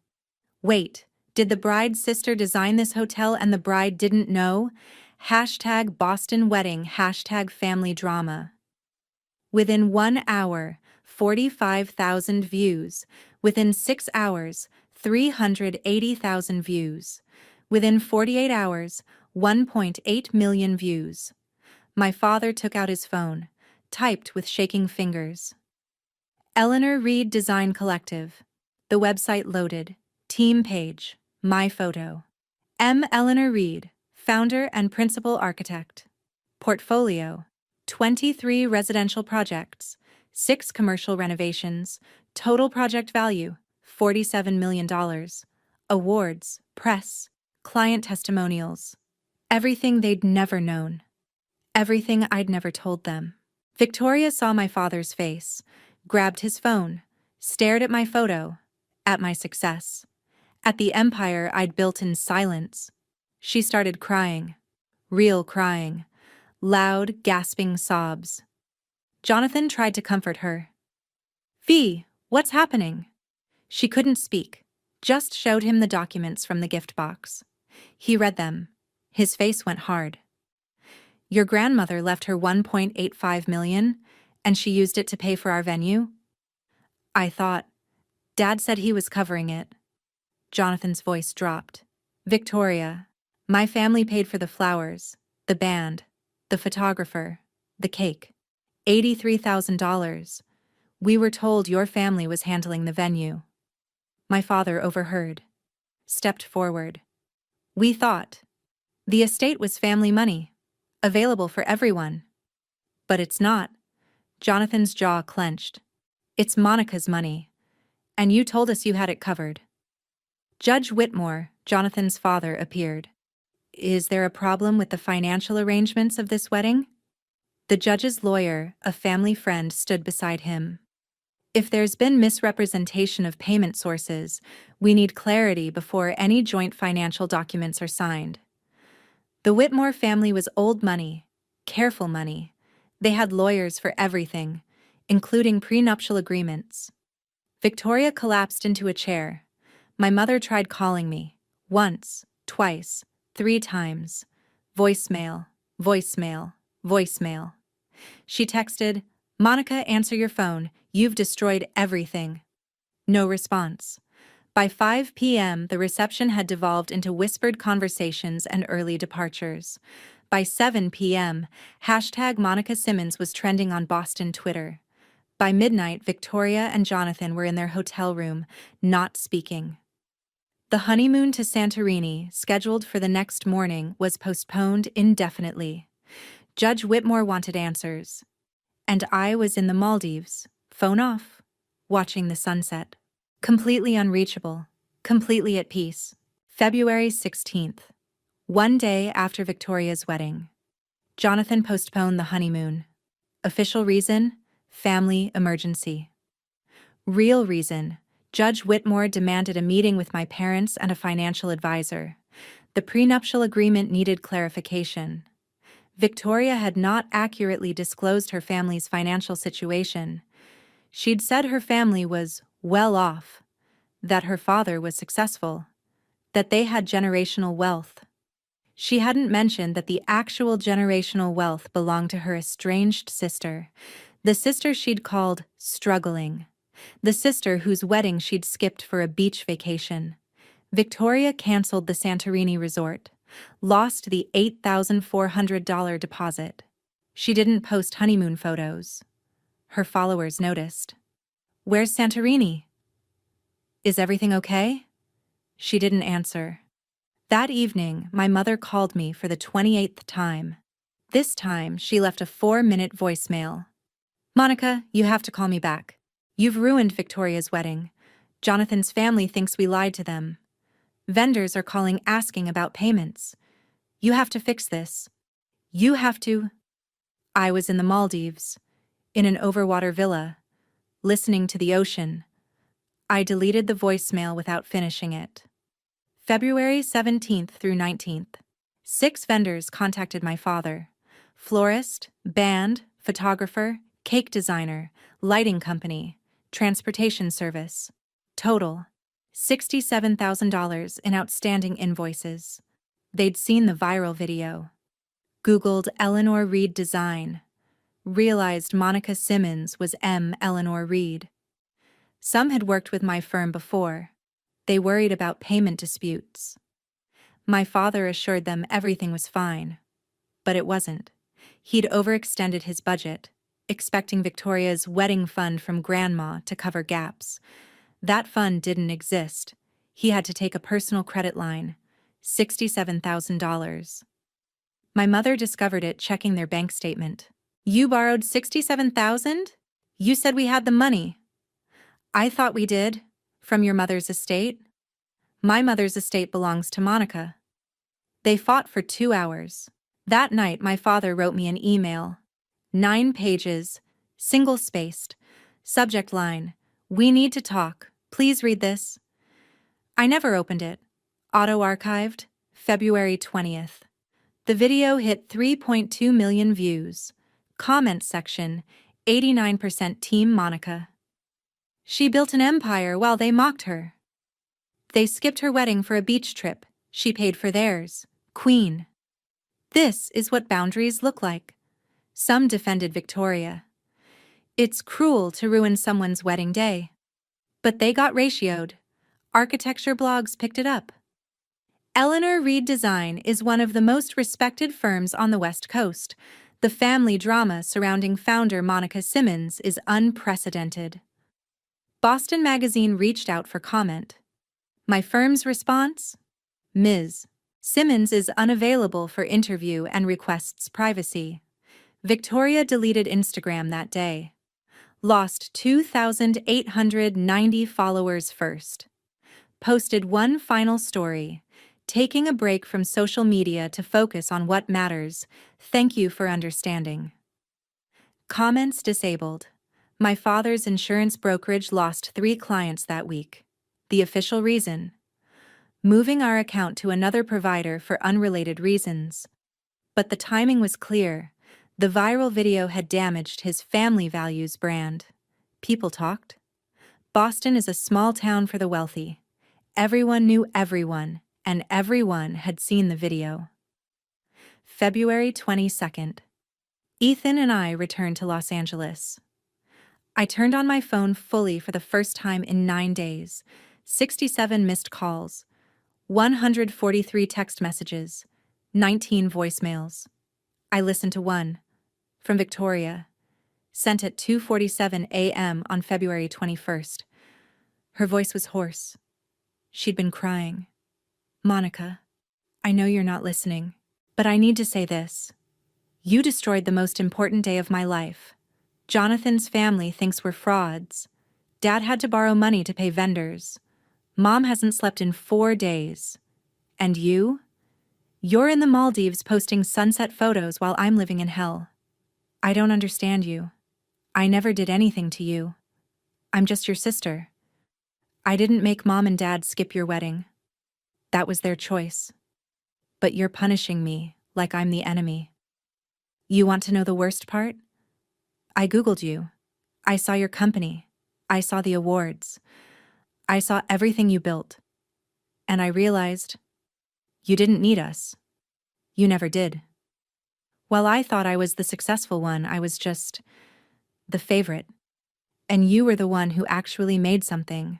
"Wait, did the bride's sister design this hotel and the bride didn't know? Hashtag Boston wedding, hashtag family drama." Within 1 hour, 45,000 views. Within 6 hours, 380,000 views. Within 48 hours, 1.8 million views. My father took out his phone, typed with shaking fingers. Eleanor Reed Design Collective. The website loaded. Team page. My photo. M. Eleanor Reed, founder and principal architect. Portfolio. 23 residential projects, 6 commercial renovations, total project value, $47 million. Awards, press, client testimonials. Everything they'd never known. Everything I'd never told them. Victoria saw my father's face, grabbed his phone, stared at my photo, at my success, at the empire I'd built in silence. She started crying. Real crying. Loud, gasping sobs. Jonathan tried to comfort her. "V, what's happening?" She couldn't speak, just showed him the documents from the gift box. He read them. His face went hard. Your grandmother left her $1.85 million, and she used it to pay for our venue? I thought. Dad said he was covering it. Jonathan's voice dropped. Victoria, my family paid for the flowers, the band, the photographer, the cake. $83,000. We were told your family was handling the venue. My father overheard. Stepped forward. We thought. The estate was family money, available for everyone. But it's not. Jonathan's jaw clenched. It's Monica's money. And you told us you had it covered. Judge Whitmore, Jonathan's father, appeared. Is there a problem with the financial arrangements of this wedding? The judge's lawyer, a family friend, stood beside him. If there's been misrepresentation of payment sources, we need clarity before any joint financial documents are signed. The Whitmore family was old money, careful money. They had lawyers for everything, including prenuptial agreements. Victoria collapsed into a chair. My mother tried calling me. Once, twice, 3 times. Voicemail, voicemail, voicemail. She texted, Monica, answer your phone. You've destroyed everything. No response. By 5 p.m., the reception had devolved into whispered conversations and early departures. By 7 p.m., #Monica Simmons was trending on Boston Twitter. By midnight, Victoria and Jonathan were in their hotel room, not speaking. The honeymoon to Santorini, scheduled for the next morning, was postponed indefinitely. Judge Whitmore wanted answers. And I was in the Maldives, phone off, watching the sunset. Completely unreachable, completely at peace. February 16th. One day after Victoria's wedding. Jonathan postponed the honeymoon. Official reason? Family emergency. Real reason? Judge Whitmore demanded a meeting with my parents and a financial advisor. The prenuptial agreement needed clarification. Victoria had not accurately disclosed her family's financial situation. She'd said her family was well off, that her father was successful, that they had generational wealth. She hadn't mentioned that the actual generational wealth belonged to her estranged sister, the sister she'd called struggling, the sister whose wedding she'd skipped for a beach vacation. Victoria canceled the Santorini resort, lost the $8,400 deposit. She didn't post honeymoon photos. Her followers noticed. Where's Santorini? Is everything okay? She didn't answer. That evening, my mother called me for the 28th time. This time, she left a 4-minute voicemail. Monica, you have to call me back. You've ruined Victoria's wedding. Jonathan's family thinks we lied to them. Vendors are calling asking about payments. You have to fix this. You have to. I was in the Maldives, in an overwater villa, listening to the ocean. I deleted the voicemail without finishing it. February 17th through 19th. 6 vendors contacted my father. Florist, band, photographer, cake designer, lighting company, transportation service. Total, $67,000 in outstanding invoices. They'd seen the viral video. Googled Eleanor Reed design. Realized Monica Simmons was M. Eleanor Reed. Some had worked with my firm before. They worried about payment disputes. My father assured them everything was fine. But it wasn't. He'd overextended his budget, expecting Victoria's wedding fund from Grandma to cover gaps. That fund didn't exist. He had to take a personal credit line, $67,000. My mother discovered it checking their bank statement. You borrowed $67,000? You said we had the money. I thought we did, from your mother's estate. My mother's estate belongs to Monica. They fought for 2 hours. That night, my father wrote me an email. 9 pages, single-spaced, subject line, "We need to talk. Please read this." I never opened it. Auto-archived, February 20th. The video hit 3.2 million views. Comment section, 89% Team Monica. She built an empire while they mocked her. They skipped her wedding for a beach trip. She paid for theirs. Queen. This is what boundaries look like. Some defended Victoria. It's cruel to ruin someone's wedding day. But they got ratioed. Architecture blogs picked it up. Eleanor Reed Design is one of the most respected firms on the West Coast. The family drama surrounding founder Monica Simmons is unprecedented. Boston Magazine reached out for comment. My firm's response? Ms. Simmons is unavailable for interview and requests privacy. Victoria deleted Instagram that day. Lost 2,890 followers first. Posted one final story. Taking a break from social media to focus on what matters. Thank you for understanding. Comments disabled. My father's insurance brokerage lost 3 clients that week. The official reason? Moving our account to another provider for unrelated reasons. But the timing was clear. The viral video had damaged his family values brand. People talked. Boston is a small town for the wealthy. Everyone knew everyone, and everyone had seen the video. February 22nd. Ethan and I returned to Los Angeles. I turned on my phone fully for the first time in 9 days. 67 missed calls, 143 text messages, 19 voicemails. I listened to one, from Victoria, sent at 2:47 a.m. on February 21st. Her voice was hoarse. She'd been crying. Monica, I know you're not listening, but I need to say this. You destroyed the most important day of my life. Jonathan's family thinks we're frauds. Dad had to borrow money to pay vendors. Mom hasn't slept in 4 days. And you? You're in the Maldives posting sunset photos while I'm living in hell. I don't understand you. I never did anything to you. I'm just your sister. I didn't make Mom and Dad skip your wedding. That was their choice. But you're punishing me like I'm the enemy. You want to know the worst part? I Googled you. I saw your company. I saw the awards. I saw everything you built. And I realized you didn't need us. You never did. While I thought I was the successful one, I was just the favorite. And you were the one who actually made something.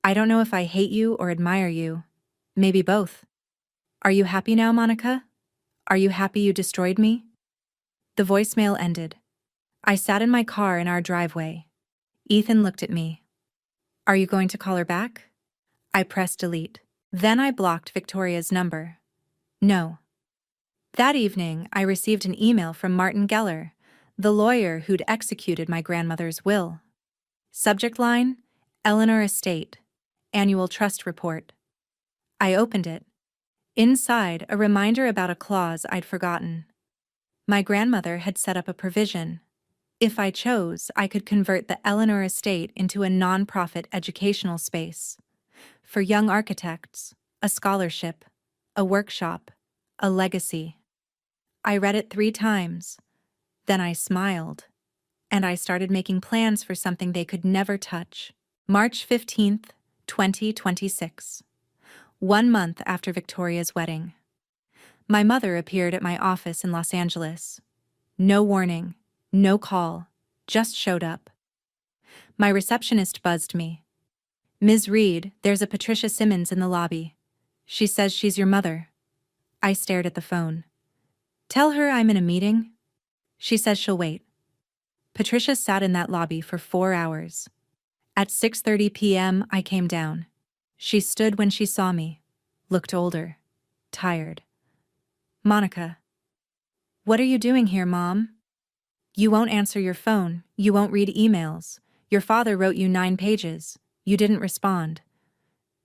I don't know if I hate you or admire you. Maybe both. Are you happy now, Monica? Are you happy you destroyed me? The voicemail ended. I sat in my car in our driveway. Ethan looked at me. Are you going to call her back? I pressed delete. Then I blocked Victoria's number. No. That evening, I received an email from Martin Geller, the lawyer who'd executed my grandmother's will. Subject line, Eleanor Estate, Annual Trust Report. I opened it. Inside, a reminder about a clause I'd forgotten. My grandmother had set up a provision. If I chose, I could convert the Eleanor Estate into a non-profit educational space. For young architects, a scholarship, a workshop, a legacy. I read it 3 times. Then I smiled. And I started making plans for something they could never touch. March 15th, 2026. 1 month after Victoria's wedding. My mother appeared at my office in Los Angeles. No warning, no call, just showed up. My receptionist buzzed me. Ms. Reed, there's a Patricia Simmons in the lobby. She says she's your mother. I stared at the phone. Tell her I'm in a meeting. She says she'll wait. Patricia sat in that lobby for 4 hours. At 6:30 p.m., I came down. She stood when she saw me, looked older, tired. Monica. What are you doing here, Mom? You won't answer your phone, you won't read emails. Your father wrote you 9 pages. You didn't respond.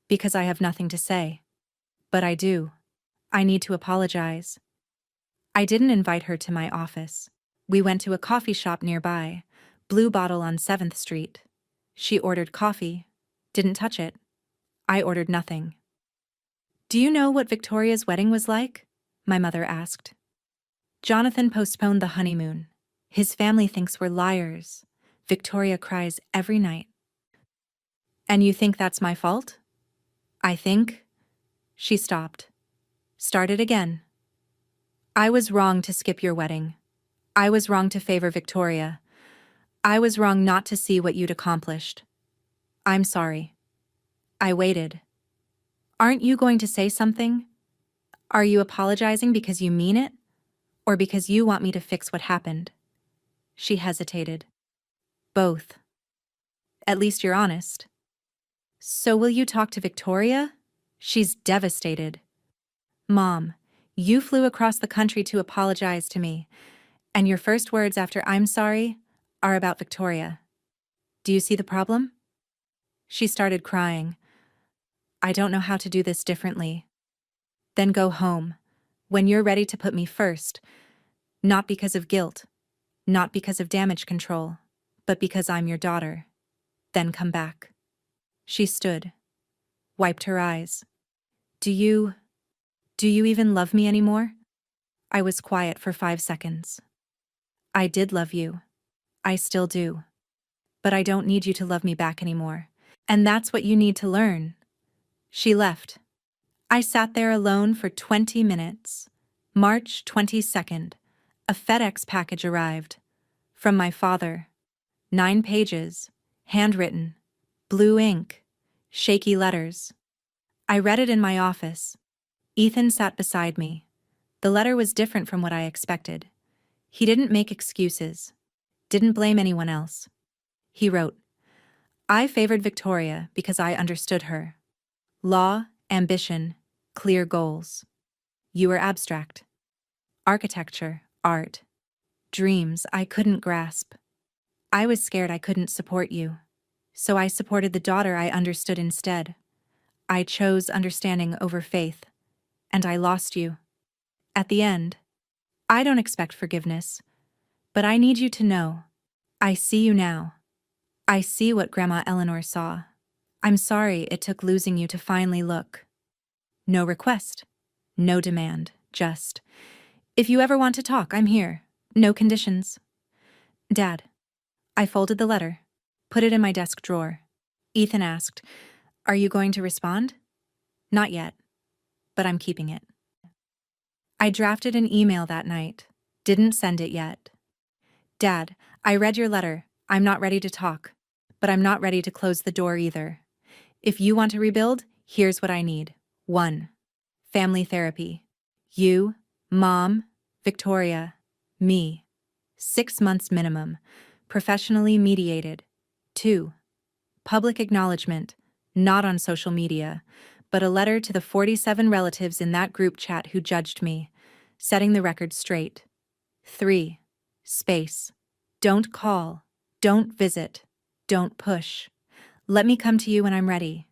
Because I have nothing to say. But I do. I need to apologize. I didn't invite her to my office. We went to a coffee shop nearby, Blue Bottle on 7th Street. She ordered coffee, didn't touch it. I ordered nothing. Do you know what Victoria's wedding was like? My mother asked. Jonathan postponed the honeymoon. His family thinks we're liars. Victoria cries every night. And you think that's my fault? I think. She stopped. Started again. I was wrong to skip your wedding. I was wrong to favor Victoria. I was wrong not to see what you'd accomplished. I'm sorry. I waited. Aren't you going to say something? Are you apologizing because you mean it? Or because you want me to fix what happened? She hesitated. Both. At least you're honest. So will you talk to Victoria? She's devastated. Mom, you flew across the country to apologize to me, and your first words after "I'm sorry" are about Victoria. Do you see the problem? She started crying. I don't know how to do this differently. Then go home, when you're ready to put me first, not because of guilt, not because of damage control, but because I'm your daughter. Then come back. She stood, wiped her eyes. Do you even love me anymore? I was quiet for 5 seconds. I did love you. I still do. But I don't need you to love me back anymore. And that's what you need to learn. She left. I sat there alone for 20 minutes. March 22nd, a FedEx package arrived. From my father. 9 pages, handwritten, blue ink, shaky letters. I read it in my office. Ethan sat beside me. The letter was different from what I expected. He didn't make excuses, didn't blame anyone else. He wrote, I favored Victoria because I understood her. Law, ambition, clear goals. You were abstract. Architecture, art, dreams I couldn't grasp. I was scared I couldn't support you. So I supported the daughter I understood instead. I chose understanding over faith. And I lost you. At the end, I don't expect forgiveness, but I need you to know. I see you now. I see what Grandma Eleanor saw. I'm sorry it took losing you to finally look. No request. No demand. Just, if you ever want to talk, I'm here. No conditions. Dad. I folded the letter, put it in my desk drawer. Ethan asked, Are you going to respond? Not yet, but I'm keeping it. I drafted an email that night. Didn't send it yet. Dad, I read your letter. I'm not ready to talk, but I'm not ready to close the door either. If you want to rebuild, here's what I need. 1. Family therapy. You, Mom, Victoria, me. 6 months minimum. Professionally mediated. 2. Public acknowledgement, not on social media, but a letter to the 47 relatives in that group chat who judged me, setting the record straight. 3. Space. Don't call. Don't visit. Don't push. Let me come to you when I'm ready.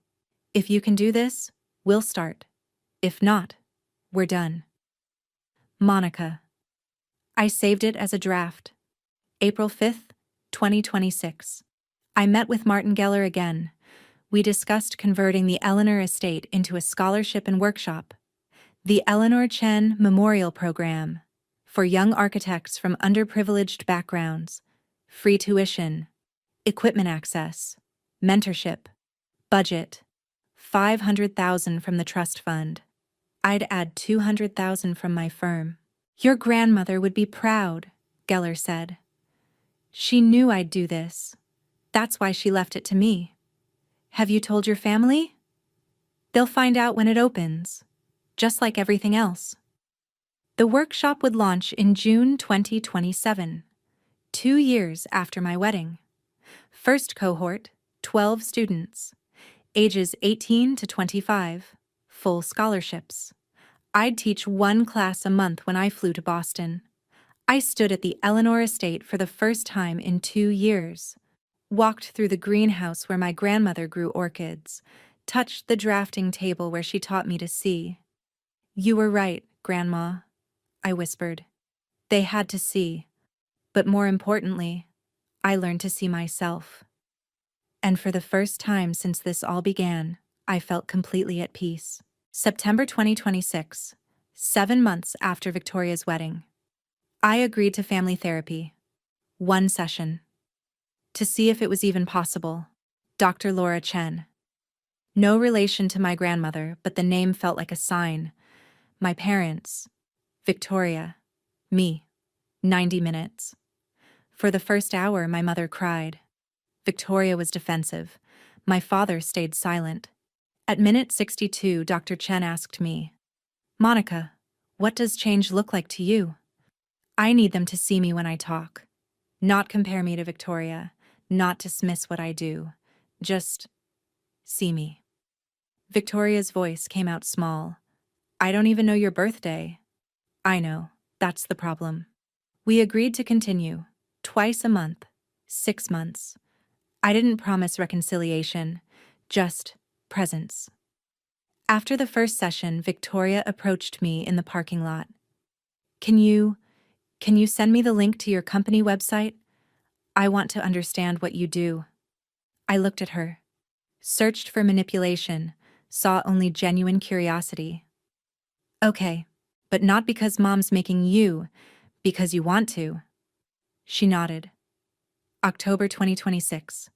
If you can do this, we'll start. If not, we're done. Monica. I saved it as a draft. April 5th, 2026. I met with Martin Geller again. We discussed converting the Eleanor estate into a scholarship and workshop. The Eleanor Chen Memorial Program. For young architects from underprivileged backgrounds. Free tuition. Equipment access. Mentorship. Budget. $500,000 from the trust fund. I'd add $200,000 from my firm. Your grandmother would be proud, Geller said. She knew I'd do this. That's why she left it to me. Have you told your family? They'll find out when it opens, just like everything else. The workshop would launch in June 2027, 2 years after my wedding. First cohort, 12 students, ages 18 to 25, full scholarships. I'd teach 1 class a month when I flew to Boston. I stood at the Eleanor estate for the first time in 2 years, walked through the greenhouse where my grandmother grew orchids, touched the drafting table where she taught me to see. You were right, Grandma, I whispered. They had to see, but more importantly, I learned to see myself. And for the first time since this all began, I felt completely at peace. September 2026, 7 months after Victoria's wedding. I agreed to family therapy. 1 session. To see if it was even possible. Dr. Laura Chen. No relation to my grandmother, but the name felt like a sign. My parents. Victoria. Me. 90 minutes. For the first hour, my mother cried. Victoria was defensive. My father stayed silent. At minute 62, Dr. Chen asked me, Monica, what does change look like to you? I need them to see me when I talk. Not compare me to Victoria, not dismiss what I do. Just see me. Victoria's voice came out small. I don't even know your birthday. I know, that's the problem. We agreed to continue, twice a month, 6 months. I didn't promise reconciliation, just presence. After the first session, Victoria approached me in the parking lot. Can you send me the link to your company website? I want to understand what you do. I looked at her, searched for manipulation, saw only genuine curiosity. Okay, but not because Mom's making you, because you want to. She nodded. October 2026.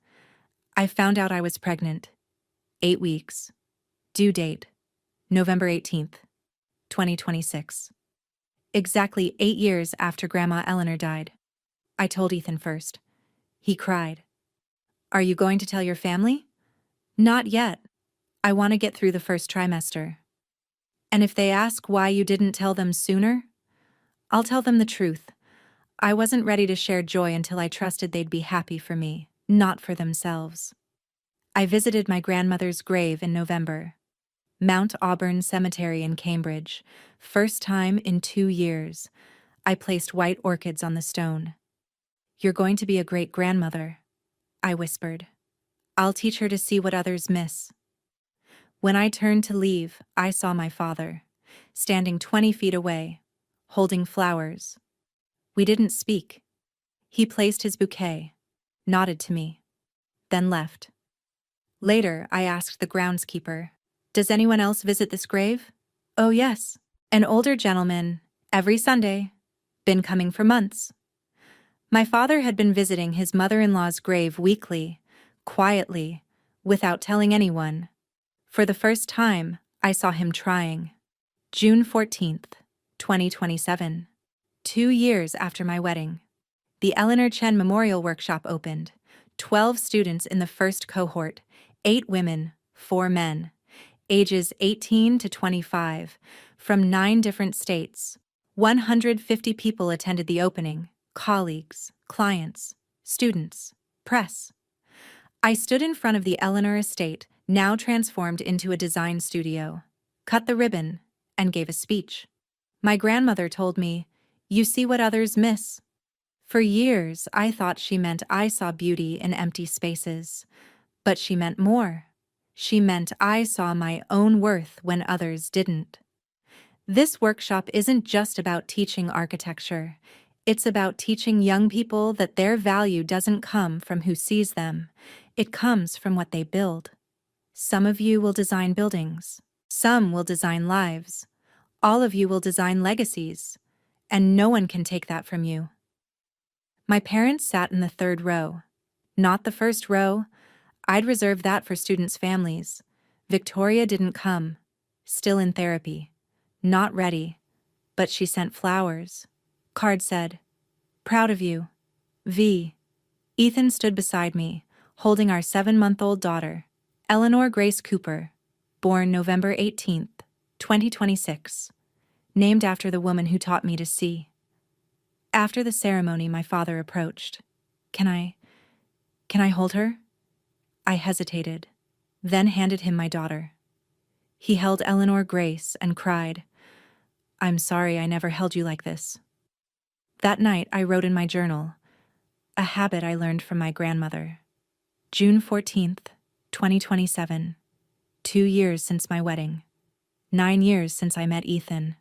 I found out I was pregnant. 8 weeks. Due date, November 18th, 2026. Exactly 8 years after Grandma Eleanor died. I told Ethan first. He cried. Are you going to tell your family? Not yet. I want to get through the first trimester. And if they ask why you didn't tell them sooner, I'll tell them the truth. I wasn't ready to share joy until I trusted they'd be happy for me, not for themselves. I visited my grandmother's grave in November. Mount Auburn Cemetery in Cambridge. First time in 2 years. I placed white orchids on the stone. You're going to be a great grandmother, I whispered. I'll teach her to see what others miss. When I turned to leave, I saw my father, standing 20 feet away, holding flowers. We didn't speak. He placed his bouquet, nodded to me, then left. Later, I asked the groundskeeper, does anyone else visit this grave? Oh yes, an older gentleman, every Sunday, been coming for months. My father had been visiting his mother-in-law's grave weekly, quietly, without telling anyone. For the first time, I saw him trying. June 14th, 2027. 2 years after my wedding. The Eleanor Chen Memorial Workshop opened. 12 students in the first cohort, 8 women, 4 men, ages 18 to 25, from 9 different states. 150 people attended the opening, colleagues, clients, students, press. I stood in front of the Eleanor estate, now transformed into a design studio, cut the ribbon, and gave a speech. My grandmother told me, you see what others miss. For years, I thought she meant I saw beauty in empty spaces. But she meant more. She meant I saw my own worth when others didn't. This workshop isn't just about teaching architecture. It's about teaching young people that their value doesn't come from who sees them. It comes from what they build. Some of you will design buildings. Some will design lives. All of you will design legacies. And no one can take that from you. My parents sat in the 3rd row. Not the 1st row. I'd reserved that for students' families. Victoria didn't come. Still in therapy. Not ready. But she sent flowers. Card said, proud of you. V. Ethan stood beside me, holding our 7-month-old daughter, Eleanor Grace Cooper, born November 18th, 2026. Named after the woman who taught me to see. After the ceremony, my father approached. Can I hold her? I hesitated, then handed him my daughter. He held Eleanor Grace and cried, I'm sorry I never held you like this. That night, I wrote in my journal, a habit I learned from my grandmother. June 14th, 2027. 2 years since my wedding. 9 years since I met Ethan.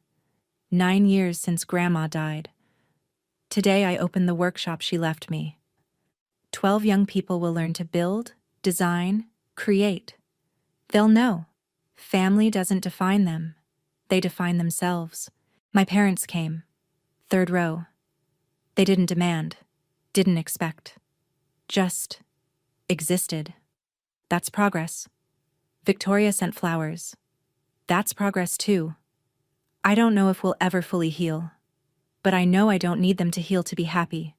9 years since Grandma died. Today I opened the workshop she left me. 12 young people will learn to build, design, create. They'll know. Family doesn't define them. They define themselves. My parents came. 3rd row. They didn't demand, didn't expect. Just existed. That's progress. Victoria sent flowers. That's progress too. I don't know if we'll ever fully heal, but I know I don't need them to heal to be happy,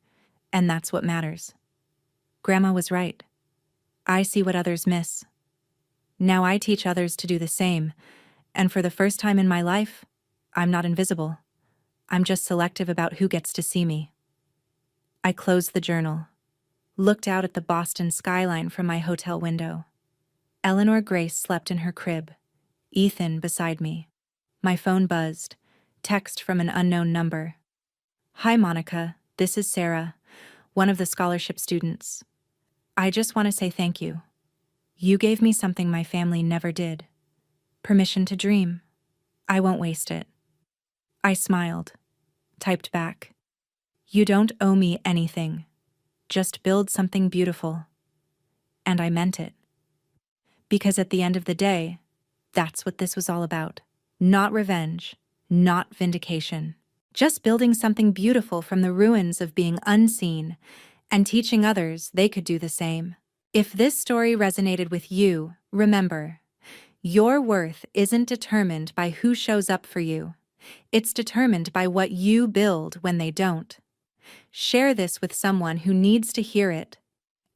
and that's what matters. Grandma was right. I see what others miss. Now I teach others to do the same, and for the first time in my life, I'm not invisible. I'm just selective about who gets to see me. I closed the journal, looked out at the Boston skyline from my hotel window. Eleanor Grace slept in her crib, Ethan beside me. My phone buzzed, text from an unknown number. Hi, Monica, this is Sarah, one of the scholarship students. I just want to say thank you. You gave me something my family never did. Permission to dream. I won't waste it. I smiled, typed back. You don't owe me anything. Just build something beautiful. And I meant it. Because at the end of the day, that's what this was all about. Not revenge, not vindication. Just building something beautiful from the ruins of being unseen and teaching others they could do the same. If this story resonated with you, remember, your worth isn't determined by who shows up for you. It's determined by what you build when they don't. Share this with someone who needs to hear it.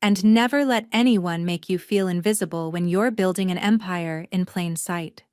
And never let anyone make you feel invisible when you're building an empire in plain sight.